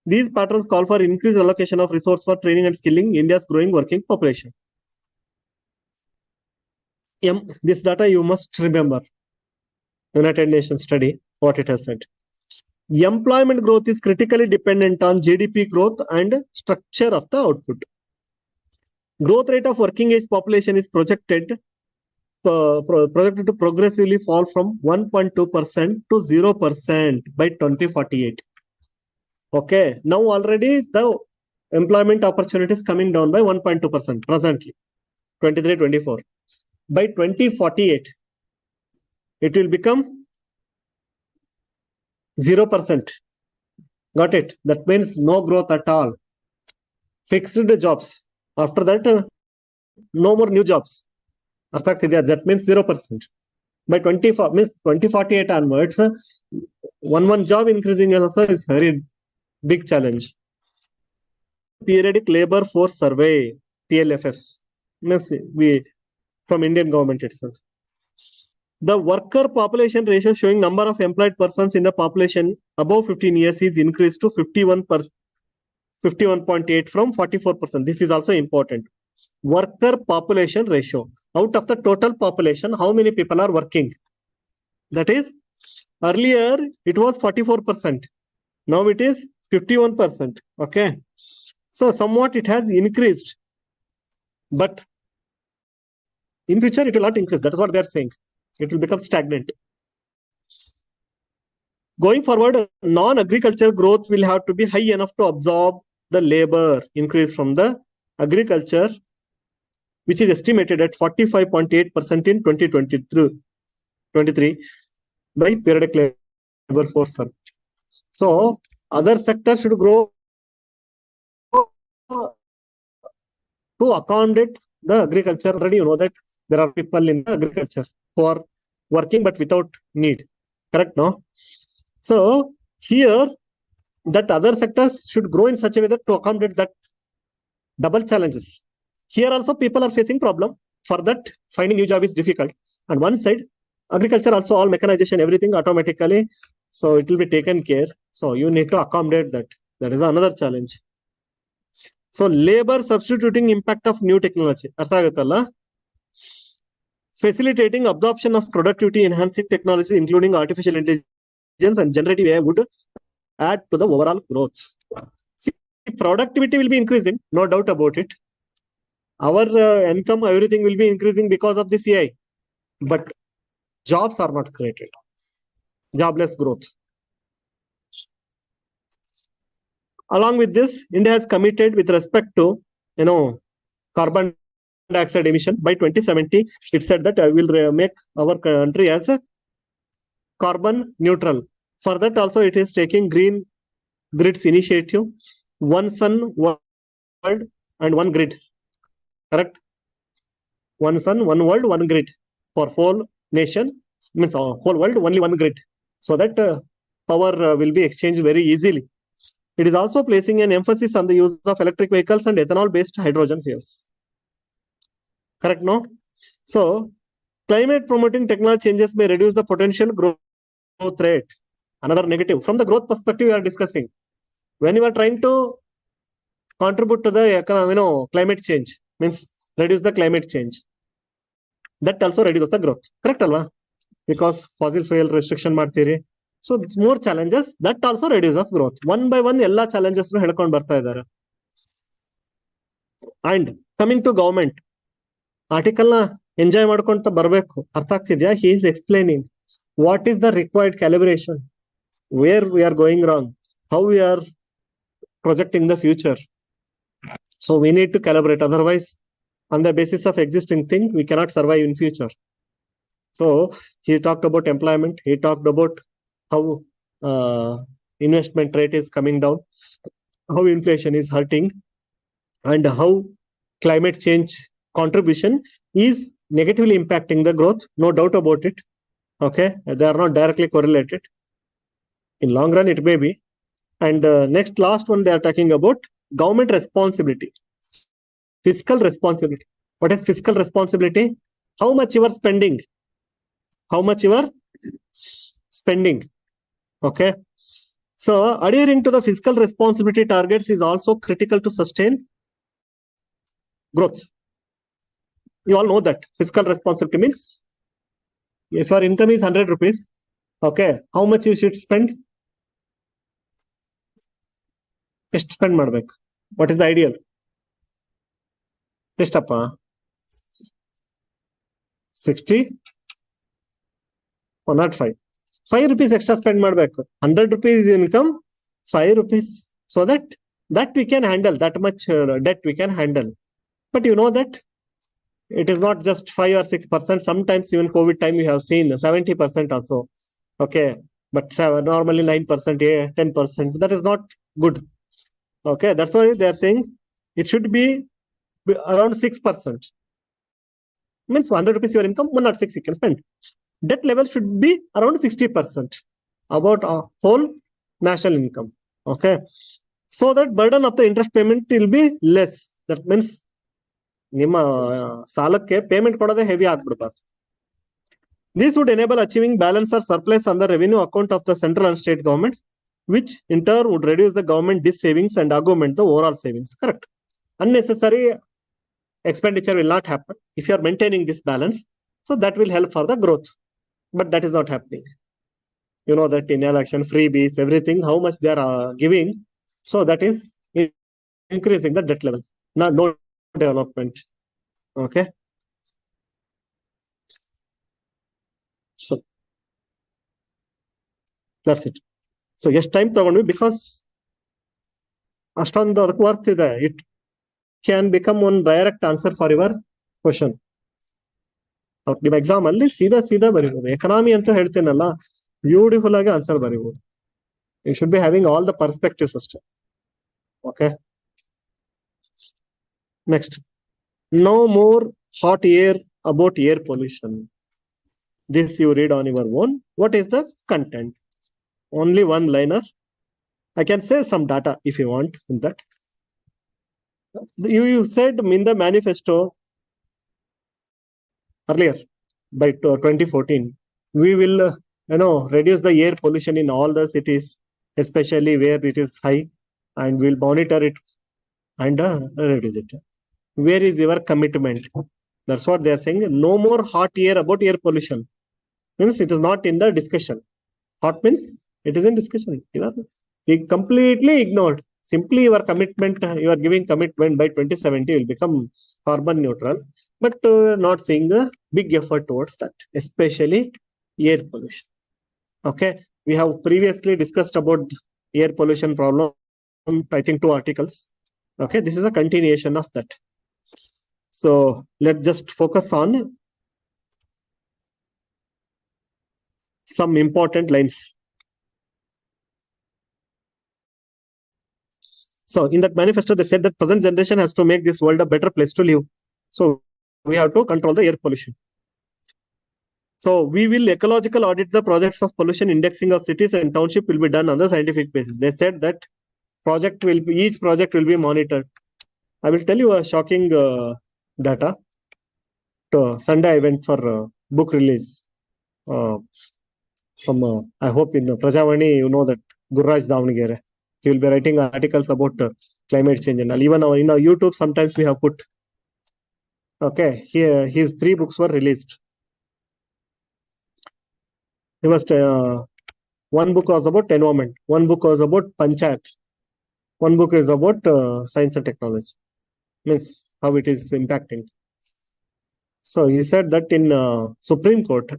These patterns call for increased allocation of resource for training and skilling India's growing working population. This data you must remember. United Nations study, what it has said. Employment growth is critically dependent on GDP growth and structure of the output. Growth rate of working age population is projected to progressively fall from 1.2% to 0% by 2048. Okay, now already the employment opportunities coming down by 1.2% presently, 23-24. By 2048, it will become 0%. Got it? That means no growth at all. Fixed jobs. After that, no more new jobs. That means 0%. By 2048 onwards, one job increasing also is very big challenge. Periodic Labor Force Survey, PLFS, means from Indian government itself. The worker population ratio showing number of employed persons in the population above 15 years is increased to 51.8 from 44%. This is also important. Worker population ratio. Out of the total population, how many people are working? That is, earlier it was 44%. Now it is 51%. Okay. So somewhat it has increased. But in future, it will not increase. That is what they are saying. It will become stagnant. Going forward, non-agriculture growth will have to be high enough to absorb the labor increase from the agriculture, which is estimated at 45.8% in 2023 by periodic labor force. So other sectors should grow to accommodate the agriculture. Already you know that there are people in the agriculture who are working but without need. Correct, no? So here, that other sectors should grow in such a way that to accommodate that double challenges. Here also people are facing problem. For that, finding new job is difficult. On one side, agriculture also, all mechanization, everything automatically. So it will be taken care. So you need to accommodate that. That is another challenge. So labor substituting impact of new technology. Artha aguttalla? Facilitating absorption of productivity enhancing technology, including artificial intelligence and generative AI, would add to the overall growth. See, productivity will be increasing, no doubt about it. Our income, everything will be increasing because of this AI. But jobs are not created. Jobless growth. Along with this, India has committed with respect to, carbon dioxide emission. By 2070, it said that I will make our country as a carbon neutral. For that also, it is taking green grids initiative, one sun, one world, and one grid. Correct? One sun, one world, one grid for whole nation, means whole world, only one grid, so that power will be exchanged very easily. It is also placing an emphasis on the use of electric vehicles and ethanol-based hydrogen fuels. Correct, no? So climate promoting technology changes may reduce the potential growth rate. Another negative. From the growth perspective, we are discussing. When you are trying to contribute to the climate change, means reduce the climate change. That also reduces the growth. Correct, alva? Because fossil fuel restriction ಮಾಡ್ತೀರಿ. So more challenges, that also reduces growth. One by one, ಎಲ್ಲ challenges ಹೇಳ್ಕೊಂಡು ಬರ್ತಾ ಇದ್ದಾರೆ. And coming to government, article na enjoy ಮಾಡ್ಕೊಂತ ಬರಬೇಕು. ಅರ್ಥ ಆಗ್ತಿದ್ಯಾ? He is explaining what is the required calibration, where we are going wrong, how we are projecting the future. So we need to calibrate. Otherwise, on the basis of existing thing, we cannot survive in future. So he talked about employment. He talked about how investment rate is coming down, how inflation is hurting, and how climate change contribution is negatively impacting the growth. No doubt about it. Okay, they are not directly correlated. In long run, it may be. And next, last one, they are talking about government responsibility, fiscal responsibility. What is fiscal responsibility? How much you are spending? How much you are spending? Okay. So adhering to the fiscal responsibility targets is also critical to sustain growth. You all know that fiscal responsibility means if your income is 100 rupees, okay, how much you should spend? Just spend ಮಾಡಬೇಕು. What is the ideal? ಎಷ್ಟಪ್ಪ? 60 or not 5? 5 rupees extra spend ಮಾಡಬೇಕು. 100 rupees income, 5 rupees, so that we can handle, that much debt we can handle. But you know that it is not just 5 or 6%. Sometimes even COVID time we have seen 70% also. Okay, but normally 9%, 10%. That is not good. Okay, that's why they are saying it should be around 6%. Means 100 rupees your income, 106 you can spend. Debt level should be around 60% about our whole national income. Okay, so that burden of the interest payment will be less. That means ನಿಮ್ಮ ಸಾಲಕ್ಕೆ payment ಕೊಡೋದೇ heavy ಆಗ್ಬಿಡ್ಬಾರ್ದು. This would enable achieving balance or surplus on the revenue account of the central and state governments, which in turn would reduce the government dis savings and augment the overall savings. Correct. Unnecessary expenditure will not happen if you are maintaining this balance. So that will help for the growth. But that is not happening. You know that in election, freebies, everything, how much they are giving. So that is increasing the debt level. No development. Okay. So that's it. So yes, time ತಗೊಂಡ್ವಿ because ಅಷ್ಟೊಂದು ಅದಕ್ಕೆ worth ಇದೆ. It can become one direct answer for your question. ನಿಮ್ಮ exam ಅಲ್ಲಿ ಸೀದಾ ಬರೀಬಹುದು. Economy ಅಂತ ಹೇಳ್ತೇನಲ್ಲ, ಬ್ಯೂಟಿಫುಲ್ ಆಗಿ ಆನ್ಸರ್ ಬರೀಬಹುದು. You should be having all the perspectives ಅಷ್ಟೇ. Okay, next, no more hot air about air pollution. This you read on your own. What is the content? Only one liner. I can say some data if you want in that. You said in the manifesto earlier by 2014, we will reduce the air pollution in all the cities, especially where it is high, and we'll monitor it and reduce it. Where is your commitment? That's what they are saying. No more hot air about air pollution. Means it is not in the discussion. Hot means it is in discussion. You completely ignored. Simply your commitment, you are giving commitment by 2070 will become carbon neutral, but not seeing a big effort towards that, especially air pollution. Okay, we have previously discussed about air pollution problem, I think 2 articles. Okay, this is a continuation of that. So let's just focus on some important lines. So in that manifesto, they said that present generation has to make this world a better place to live. So we have to control the air pollution. So we will ecological audit the projects of pollution indexing of cities and township will be done on the scientific basis. They said that each project will be monitored. I will tell you a shocking data. Sunday I went for book release from, I hope in Prajavani, you know that Gurraj Davnagere. He will be writing articles about climate change and all. Even in our YouTube, sometimes we have put. Okay, here his 3 books were released. He must, one book was about environment, one book was about panchayat, one book is about science and technology, means how it is impacting. So he said that in Supreme Court,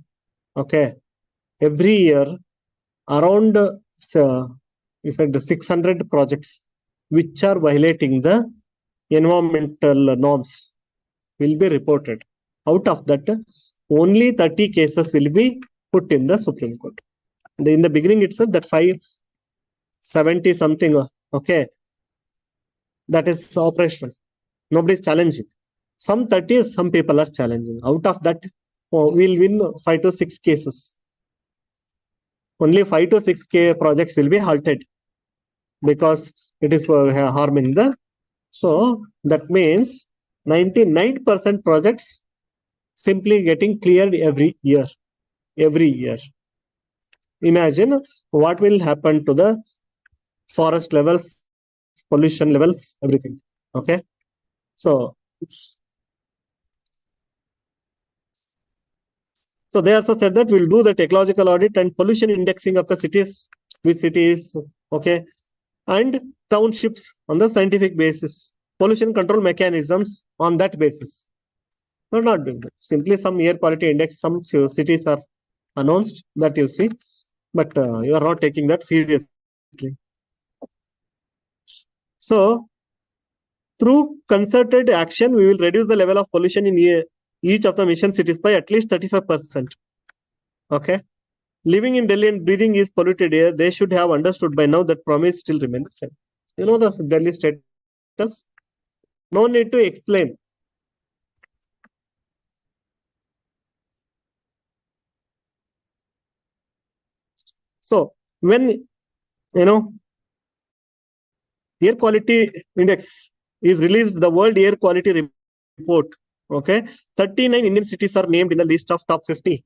okay, every year around he said 600 projects which are violating the environmental norms will be reported. Out of that, only 30 cases will be put in the Supreme Court. In the beginning itself, that 570 something, okay, that is operational. Nobody is challenging. Some 30, some people are challenging. Out of that, we'll win 5 to 6 cases. Only 5 to 6 projects will be halted because it is harming the. So that means 99% projects simply getting cleared every year. Every year. Imagine what will happen to the forest levels, pollution levels, everything. Okay. So they also said that we'll do the technological audit and pollution indexing of the cities, with cities, okay, and townships on the scientific basis. Pollution control mechanisms on that basis. We're not doing that. Simply some air quality index, some cities are announced that you see, but you are not taking that seriously. So, through concerted action, we will reduce the level of pollution in each of the mission cities by at least 35%. Okay. Living in Delhi and breathing is polluted air. They should have understood by now that promise still remains the same. You know the Delhi status? No need to explain. So, when, air quality index is released, the World Air Quality Report, okay, 39 Indian cities are named in the list of top 50.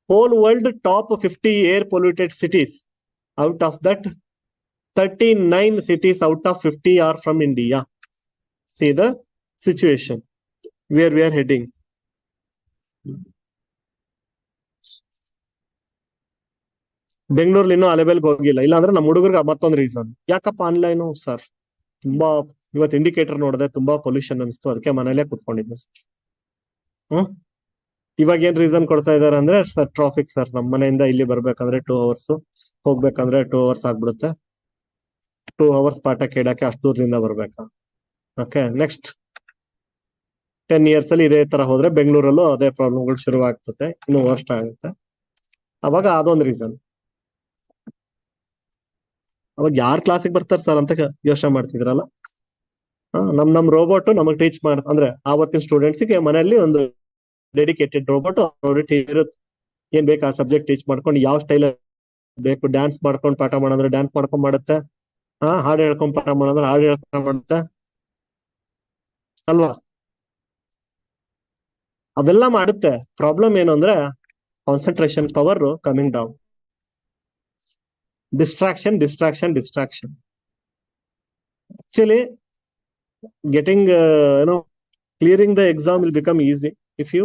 Whole world top 50 air polluted cities. Out of that, 39 cities out of 50 are from India. See the situation where we are heading. ಬೆಂಗಳೂರಲ್ಲಿ ಇನ್ನೂ ಅಲೆಬೆಲ್ಗೆ ಹೋಗಿಲ್ಲ, ಇಲ್ಲಾಂದ್ರೆ ನಮ್ಮ ಹುಡುಗರಿಗೆ ಮತ್ತೊಂದು reason. ಯಾಕಪ್ಪ online sir, ತುಂಬಾ ಇವತ್ತು ಇಂಡಿಕೇಟರ್ ನೋಡಿದೆ, ತುಂಬಾ ಪೊಲ್ಯೂಷನ್ ಅನಿಸ್ತು, ಅದಕ್ಕೆ ಮನೇಲೆ ಕುತ್ಕೊಂಡಿದ್ದೆ ಸರ್. ಇವಾಗ ಏನ್ ರೀಸನ್ ಕೊಡ್ತಾ ಇದಾರೆ ಅಂದ್ರೆ, ಸರ್ ಟ್ರಾಫಿಕ್ ಸರ್, ನಮ್ಮ ಮನೆಯಿಂದ ಇಲ್ಲಿ ಬರ್ಬೇಕಂದ್ರೆ 2 hours, ಹೋಗ್ಬೇಕಂದ್ರೆ 2 hours ಆಗ್ಬಿಡುತ್ತೆ, 2 hours ಪಾಠ ಕೇಳಕ್ಕೆ ಅಷ್ಟು ದೂರದಿಂದ ಬರ್ಬೇಕಾ. ಓಕೆ, ನೆಕ್ಸ್ಟ್ 10 years ಅಲ್ಲಿ ಇದೇ ತರ ಹೋದ್ರೆ ಬೆಂಗಳೂರಲ್ಲೂ ಅದೇ ಪ್ರಾಬ್ಲಮ್ಗಳು ಶುರು ಆಗ್ತದೆ, ಇನ್ನು ವರ್ಸ್ಟ್ ಆಗುತ್ತೆ. ಅವಾಗ ಅದೊಂದು ರೀಸನ್. ಅವಾಗ ಯಾರ್ ಕ್ಲಾಸಿಗೆ ಬರ್ತಾರೆ ಸರ್ ಅಂತ ಯೋಚನೆ ಮಾಡ್ತಿದ್ರಲ್ಲ. ನಮ್ ರೋಬೋಟ್ ನಮಗ್ ಟೀಚ್ ಅಂದ್ರೆ ಆವತ್ತಿನ ಸ್ಟೂಡೆಂಟ್ಸ್ಗೆ ಮನೆಯಲ್ಲಿ ಒಂದು ಡೆಡಿಕೇಟೆಡ್ ರೋಬೋಟ್ ಇರುತ್ತೆ. ಏನ್ ಬೇಕು ಆ ಸಬ್ಜೆಕ್ಟ್ ಟೀಚ್ ಮಾಡ್ಕೊಂಡು, ಯಾವ ಸ್ಟೈಲ್ ಬೇಕು, ಡ್ಯಾನ್ಸ್ ಮಾಡ್ಕೊಂಡು ಪಾಠ ಮಾಡಿದ್ರೆ ಡ್ಯಾನ್ಸ್ ಮಾಡ್ಕೊಂಡ್ ಮಾಡುತ್ತೆ, ಹಾಡು ಹೇಳ್ಕೊಂಡ್ ಪಾಠ ಮಾಡಿದ್ರೆ ಹಾಡು ಹೇಳ್ಕೊಂಡ್ ಮಾಡುತ್ತೆ ಅಲ್ವಾ. ಅವೆಲ್ಲ ಮಾಡುತ್ತೆ. ಪ್ರಾಬ್ಲಮ್ ಏನು ಅಂದ್ರೆ concentration power coming down. Distraction. Actually, getting, clearing the exam will become easy if you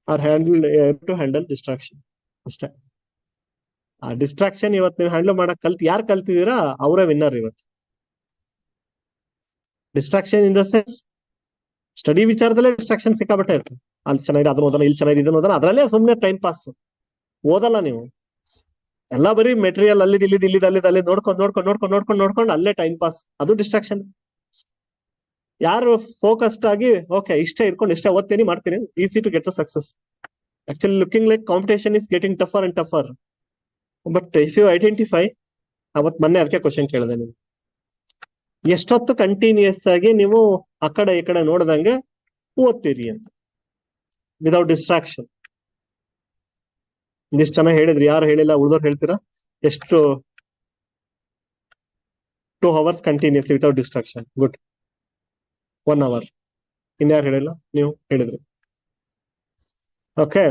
are able to handle distraction. ಆ ಡಿಸ್ಟ್ರಾಕ್ಷನ್ ಇವತ್ತು ನೀವು ಹ್ಯಾಂಡಲ್ ಮಾಡಕ್ ಯಾರು ಕಲ್ತಿದ್ದೀರಾ ಅವರೇ ವಿನ್ನರ್ ಇವತ್ತು. Distraction in the sense study ವಿಚಾರದಲ್ಲೇ ಡಿಸ್ಟ್ರಾಕ್ಷನ್ ಸಿಕ್ಕಾಬಟ್ಟೆ ಇರುತ್ತೆ. ಅಲ್ಲಿ ಚೆನ್ನಾಗಿದೆ ಅದನ್ನ ಓದೋಣ, ಇಲ್ಲಿ ಚೆನ್ನಾಗಿದೆ ಇದನ್ನ ಓದೋಣ, ಅದರಲ್ಲೇ ಸುಮ್ಮನೆ ಟೈಮ್ ಪಾಸ್. ಓದಲ್ಲ ನೀವು, ಎಲ್ಲ ಬರೀ ಮೆಟೀರಿಯಲ್ ಅಲ್ಲಿ ನೋಡ್ಕೊಂಡು ಅಲ್ಲೇ ಟೈಮ್ ಪಾಸ್. ಅದು ಡಿಸ್ಟ್ರಾಕ್ಷನ್. ಯಾರು ಫೋಕಸ್ಡ್ ಆಗಿ ಓಕೆ ಇಷ್ಟೇ ಇಟ್ಕೊಂಡು ಇಷ್ಟೇ ಓದ್ತೀನಿ ಮಾಡ್ತೀನಿ, easy to get the success. Actually looking like competition is getting tougher and tougher. But if you identify, ಮೊನ್ನೆ ಅದಕ್ಕೆ ಕ್ವಶನ್ ಕೇಳಿದೆ, ನೀವು ಎಷ್ಟೊತ್ತು ಕಂಟಿನ್ಯೂಸ್ ಆಗಿ ನೀವು ಆ ಕಡೆ ಈ ಕಡೆ ನೋಡ್ದಂಗೆ ಓದ್ತೀರಿ ಅಂತ, ವಿದೌಟ್ ಡಿಸ್ಟ್ರಾಕ್ಷನ್. ಇಷ್ಟು ಚೆನ್ನಾಗಿ ಹೇಳಿದ್ರಿ, ಯಾರು ಹೇಳಿಲ್ಲ ಉಳಿದವ್ರು ಹೇಳ್ತೀರಾ? ಎಷ್ಟು 2 hours continuously without distraction. Good. 1 hour. ಇನ್ಯಾರು ಹೇಳಿಲ್ಲ? ನೀವು ಹೇಳಿದ್ರಿ. ಓಕೆ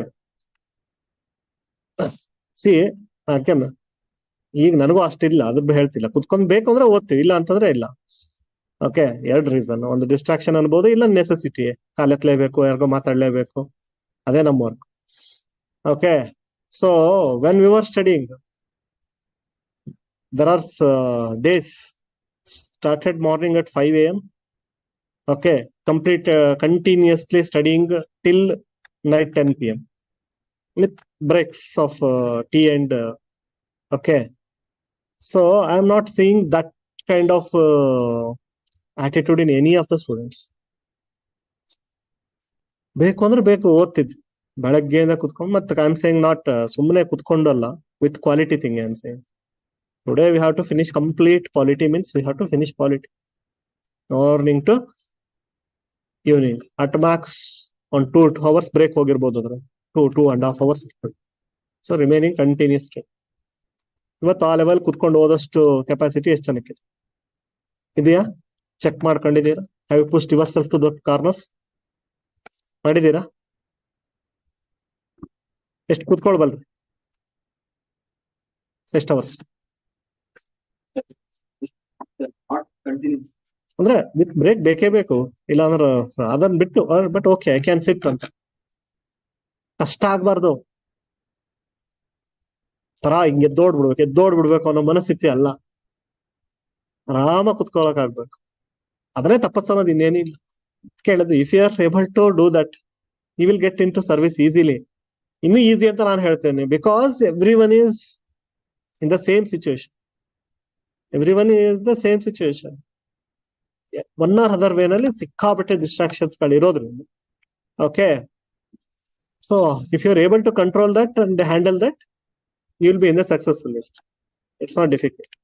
ಸಿ ಅಗೇನ್ ಈಗ ನನಗೂ ಅಷ್ಟಿಲ್ಲ ಅದ್ರ ಹೇಳ್ತಿಲ್ಲ, ಕುತ್ಕೊಂಡ್ ಬೇಕು ಅಂದ್ರೆ ಓದ್ತೀವಿ, ಇಲ್ಲ ಅಂತಂದ್ರೆ ಇಲ್ಲ. ಓಕೆ, ಎರಡು ರೀಸನ್, ಒಂದು ಡಿಸ್ಟ್ರಾಕ್ಷನ್ ಅನ್ಬೋದು, ಇಲ್ಲ ನೆಸೆಸಿಟಿ, ಕಾಲೆತ್ಲೇಬೇಕು, ಯಾರಿಗೋ ಮಾತಾಡ್ಲೇಬೇಕು, ಅದೇ ನಮ್ಮ work. Okay, so when we are studying, there are days started morning at 5 a.m. Okay, complete continuously studying till night 10 p.m. with breaks of tea and okay. So I am not seeing that kind of attitude in any of the students. ಬೇಕು ಅಂದ್ರೆ ಬೇಕು, ಓದ್ತಿದ್ವಿ ಬೆಳಗ್ಗೆಯಿಂದ ಕುತ್ಕೊಂಡು. ಮತ್ತೆ I am saying not ಸುಮ್ಮನೆ ಕುತ್ಕೊಂಡು ಅಲ್ಲ, with quality thing I am saying. Today we have to finish complete polity, means we have to finish polity morning to evening. At max on 2 hours break ಹೋಗಿರ್ಬೋದು, ಅದ್ರ 2.5 hours. So remaining continuous. ಇವತ್ತು ಆ level ಕುತ್ಕೊಂಡು ಓದಷ್ಟು capacity ಎಷ್ಟು ಜನಕ್ಕೆ ಇದೆಯಾ? Check ಮಾಡ್ಕೊಂಡಿದ್ದೀರಾ? Have you pushed yourself to the corners? ಮಾಡಿದ್ದೀರಾ? ಎಷ್ಟು ಕುತ್ಕೊಳ್ಬಲ್ರಿ? ಎಷ್ಟು ಅವರ್ಸ್? ಅಂದ್ರೆ ವಿತ್ ಬ್ರೇಕ್ ಬೇಕೇ ಬೇಕು, ಇಲ್ಲ ಅಂದ್ರೆ ಅದನ್ನ ಬಿಟ್ಟು but okay I can sit ಅಂತ ಕಷ್ಟ ಆಗ್ಬಾರ್ದು. ಹಿಂಗೆ ಎದ್ದೋಡ್ಬಿಡ್ಬೇಕು ಅನ್ನೋ ಮನಸ್ಥಿತಿ ಅಲ್ಲ, ಆರಾಮ ಕುತ್ಕೊಳಕ್ ಆಗ್ಬೇಕು. ಅದನ್ನೇ ತಪಸ್ಸು ಅನ್ನೋದು, ಇನ್ನೇನಿಲ್ಲ. ಕೇಳಿದ್ದು if you are able to do that, you will get into service easily. ಇನ್ನೂ ಈಸಿ ಅಂತ ನಾನು ಹೇಳ್ತೇನೆ, because everyone is in the same situation. Everyone is the same situation. One or other ವೇನಲ್ಲಿ ಸಿಕ್ಕಾಪಟ್ಟೆ ಡಿಸ್ಟ್ರಾಕ್ಷನ್ಸ್ ಗಳು ಇರೋದ್ರಿಂದ. Okay, so if you are able to control that and handle that, you will be in the successful list. It's not difficult.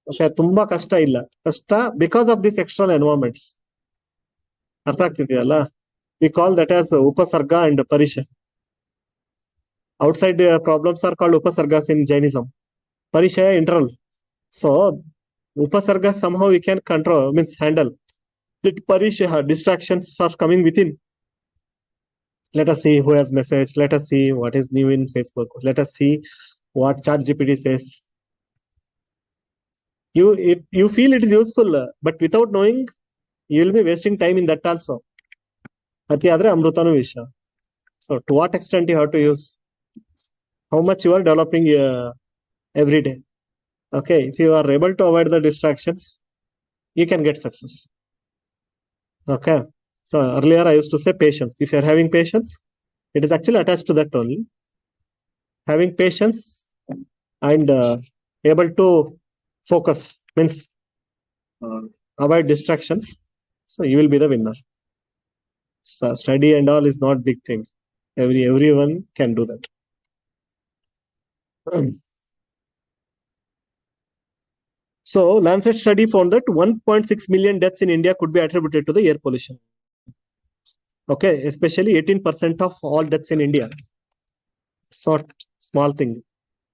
Okay, ತುಂಬಾ ಕಷ್ಟ ಇಲ್ಲ, ಕಷ್ಟ because of this external environments. ಅರ್ಥ ಆಗ್ತಿದೆಯಲ್ಲ? ವಿ ಕಾಲ್ ದಟ್ ಆಸ್ ಉಪಸರ್ಗ and ಪರಿಷ. Outside problems are called ಉಪಸರ್ಗಾಸ್ in Jainism. ಪರಿಚಯ internal. So upasarga somehow we can control, means handle. That parisha distractions are coming within. Let us see who has message. Let us see what is new in Facebook. Let us see what ChatGPT says. You feel it is useful, but without knowing, you will be wasting time in that also. Ati adre amrutanu visha. So to what extent you have to use? How much you are developing every day? Okay, if you are able to avoid the distractions, you can get success. Okay, so earlier I used to say patience. If you are having patience, it is actually attached to that only. Having patience and able to focus means avoid distractions. So you will be the winner. So study and all is not big thing. Everyone can do that. So Lancet study found that 1.6 million deaths in India could be attributed to the air pollution. Okay, especially 18% of all deaths in India. It's not small thing.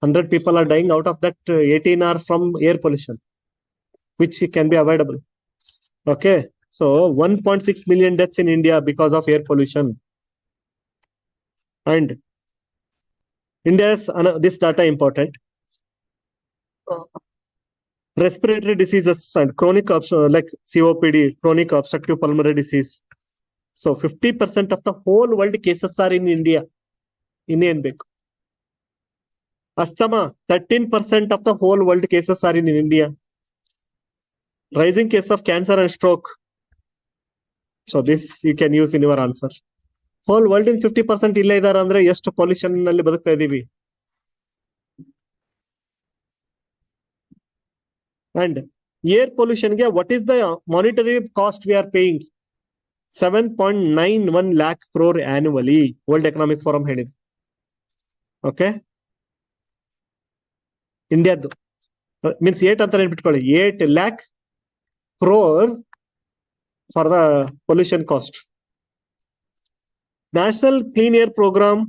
100 people are dying, out of that 18 are from air pollution, which can be avoidable. Okay, so 1.6 million deaths in India because of air pollution. And India's this data important. Respiratory diseases and chronic like COPD, chronic obstructive pulmonary disease. So 50% of the whole world cases are in India. Indian big. Asthma, 13% of the whole world cases are in India. Rising case of cancer and stroke. So this you can use in your answer. Whole world in 50% illa idare andre ಎಷ್ಟು pollution ನಲ್ಲಿ ಬದುಕ್ತಾ ಇದೀವಿ. And air pollution ge what is the monetary cost we are paying? 7.91 lakh crore annually. World Economic Forum ಹೇಳಿದೆ. Okay, India means 8 ಅಂತ ನೆನಪಿಟ್ಕೊಳ್ಳಿ. 8 lakh crore for the pollution cost. National clean air programme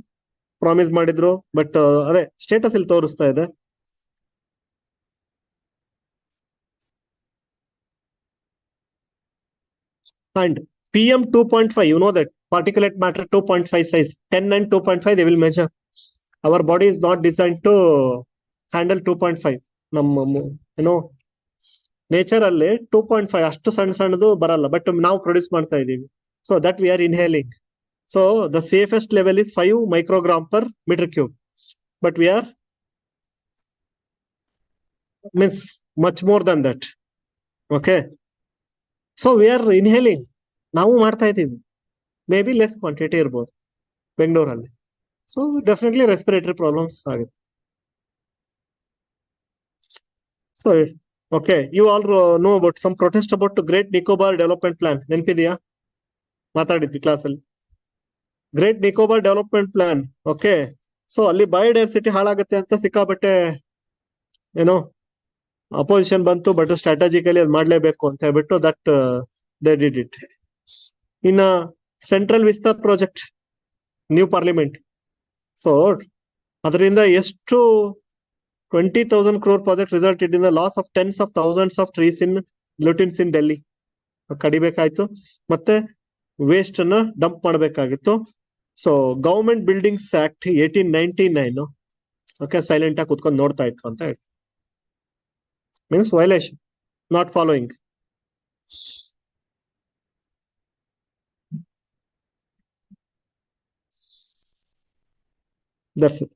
promise ಮಾಡಿದ್ರು, but ಅದೇ status ಇಲ್ಲಿ ತೋರಿಸ್ತಾ ಇದೆ. And PM 2.5, you know that particulate matter 2.5 size, 10 and 2.5 they will measure. Our body is not designed to handle 2.5. Nature ಅಲ್ಲಿ 2.5 ಅಷ್ಟು ಸಣ್ಣದು ಬರಲ್ಲ, but ನಾವು ಪ್ರೊಡ್ಯೂಸ್ ಮಾಡ್ತಾ ಇದೀವಿ. So that we are inhaling. So the safest level is 5 microgram per meter cube, but we are means much more than that. Okay, so we are inhaling. ನಾವು ಮಾಡ್ತಾ ಇದೀವಿ, ಮೇ ಬಿ ಲೆಸ್ ಕ್ವಾಂಟಿಟಿ ಇರ್ಬೋದು ಬೆಂಗಳೂರಲ್ಲಿ. So definitely respiratory problems ಆಗುತ್ತೆ. So okay, you all know about some protest about Great Nicobar Development Plan. ನೆನಪಿದೆಯಾ? ಮಾತಾಡಿದ್ವಿ class ಅಲ್ಲಿ. Great Nicobar development plan. Okay, so ಅಲ್ಲಿ ಬಯೋಡೈವರ್ಸಿಟಿ ಹಾಳಾಗುತ್ತೆ ಅಂತ ಸಿಕ್ಕಾಬಟ್ಟೆ ಏನೋ ಅಪೋಸಿಷನ್ ಬಂತು, ಬಟ್ ಸ್ಟ್ರಾಟಜಿಕಲಿ ಅದು ಮಾಡ್ಲೇಬೇಕು ಅಂತ ಹೇಳ್ಬಿಟ್ಟು ದಟ್ ದೇ ಡಿಡ್ ಇಟ್. ಇನ್ನ central Vista project, new parliament. So ಅದರಿಂದ ಎಷ್ಟು 20,000 crore project resulted in the loss of tens of thousands of trees in lutins in Delhi. ಕಡಿಬೇಕಾಯ್ತು, ಮತ್ತೆ ವೇಸ್ಟ್ ಅನ್ನ ಡಂಪ್ ಮಾಡಬೇಕಾಗಿತ್ತು. So government buildings act 1899 okay silent ಆಗಿ ಕುತ್ಕೊಂಡು ನೋಡ್ತಾ ಇತ್ತು ಅಂತ ಹೇಳ್ತೀವಿ. Means violation, not following. That's it.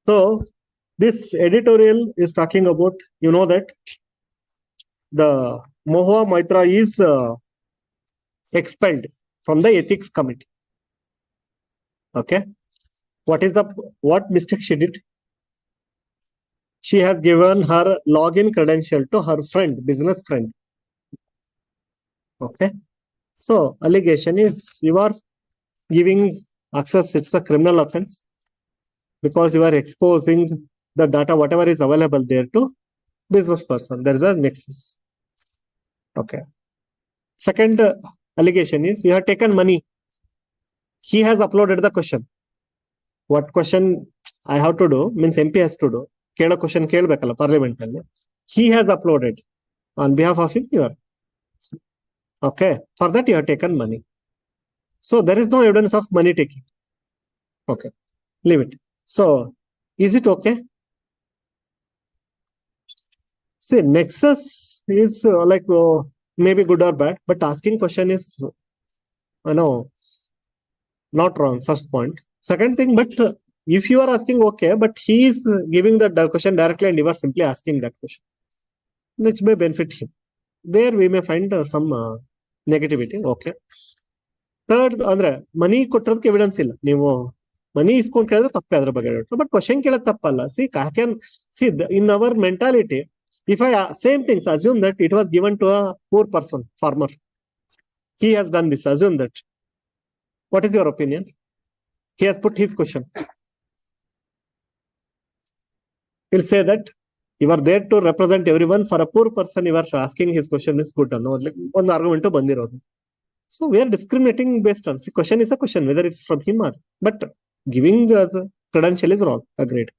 So this editorial is talking about, you know, that the Mohua Maitra is expelled from the ethics committee. Okay, what mistake she did? She has given her login credential to her friend, business friend. Okay, so allegation is you are giving access, it's a criminal offense, because you are exposing the data, whatever is available there, to business person. There is a nexus. Okay. Second allegation is you have taken money. He has uploaded the question. What question I have to do means MP has to do. Kela question kelbekalla parliament alli. He has uploaded on behalf of him. You are okay. For that you have taken money. So there is no evidence of money taking. Okay, leave it. So, is it okay? See, nexus is like maybe good or bad, but asking question is, not wrong. First point. Second thing, but if you are asking okay, but he is giving the question directly and you are simply asking that question, which may benefit him. There we may find some negativity. Okay. Third, ಅಂದ್ರೆ ಮನಿ ಕೊಟ್ಟಿರೋದಕ್ಕೆ evidence ಇಲ್ಲ. ನೀವು ಮನಿ ಇಸ್ಕೊಂಡ್ ಕೇಳಿದ್ರೆ ತಪ್ಪೇ ಅದ್ರ ಬಗ್ಗೆ, but question ಕೇಳೋದು ತಪ್ಪಲ್ಲ. See can see in our mentality, if I same things assume that it was given to a poor person, farmer, he has done this, assume that. What is your opinion? He has put his question. He'll say that you are there to represent everyone. For a poor person you are asking his question is good ಅನ್ನೋ ಒಂದು argument ಬಂದಿರೋದು. So we are discriminating based on, see, question is a question, whether it's from him or, but giving the credential is wrong. Agreed.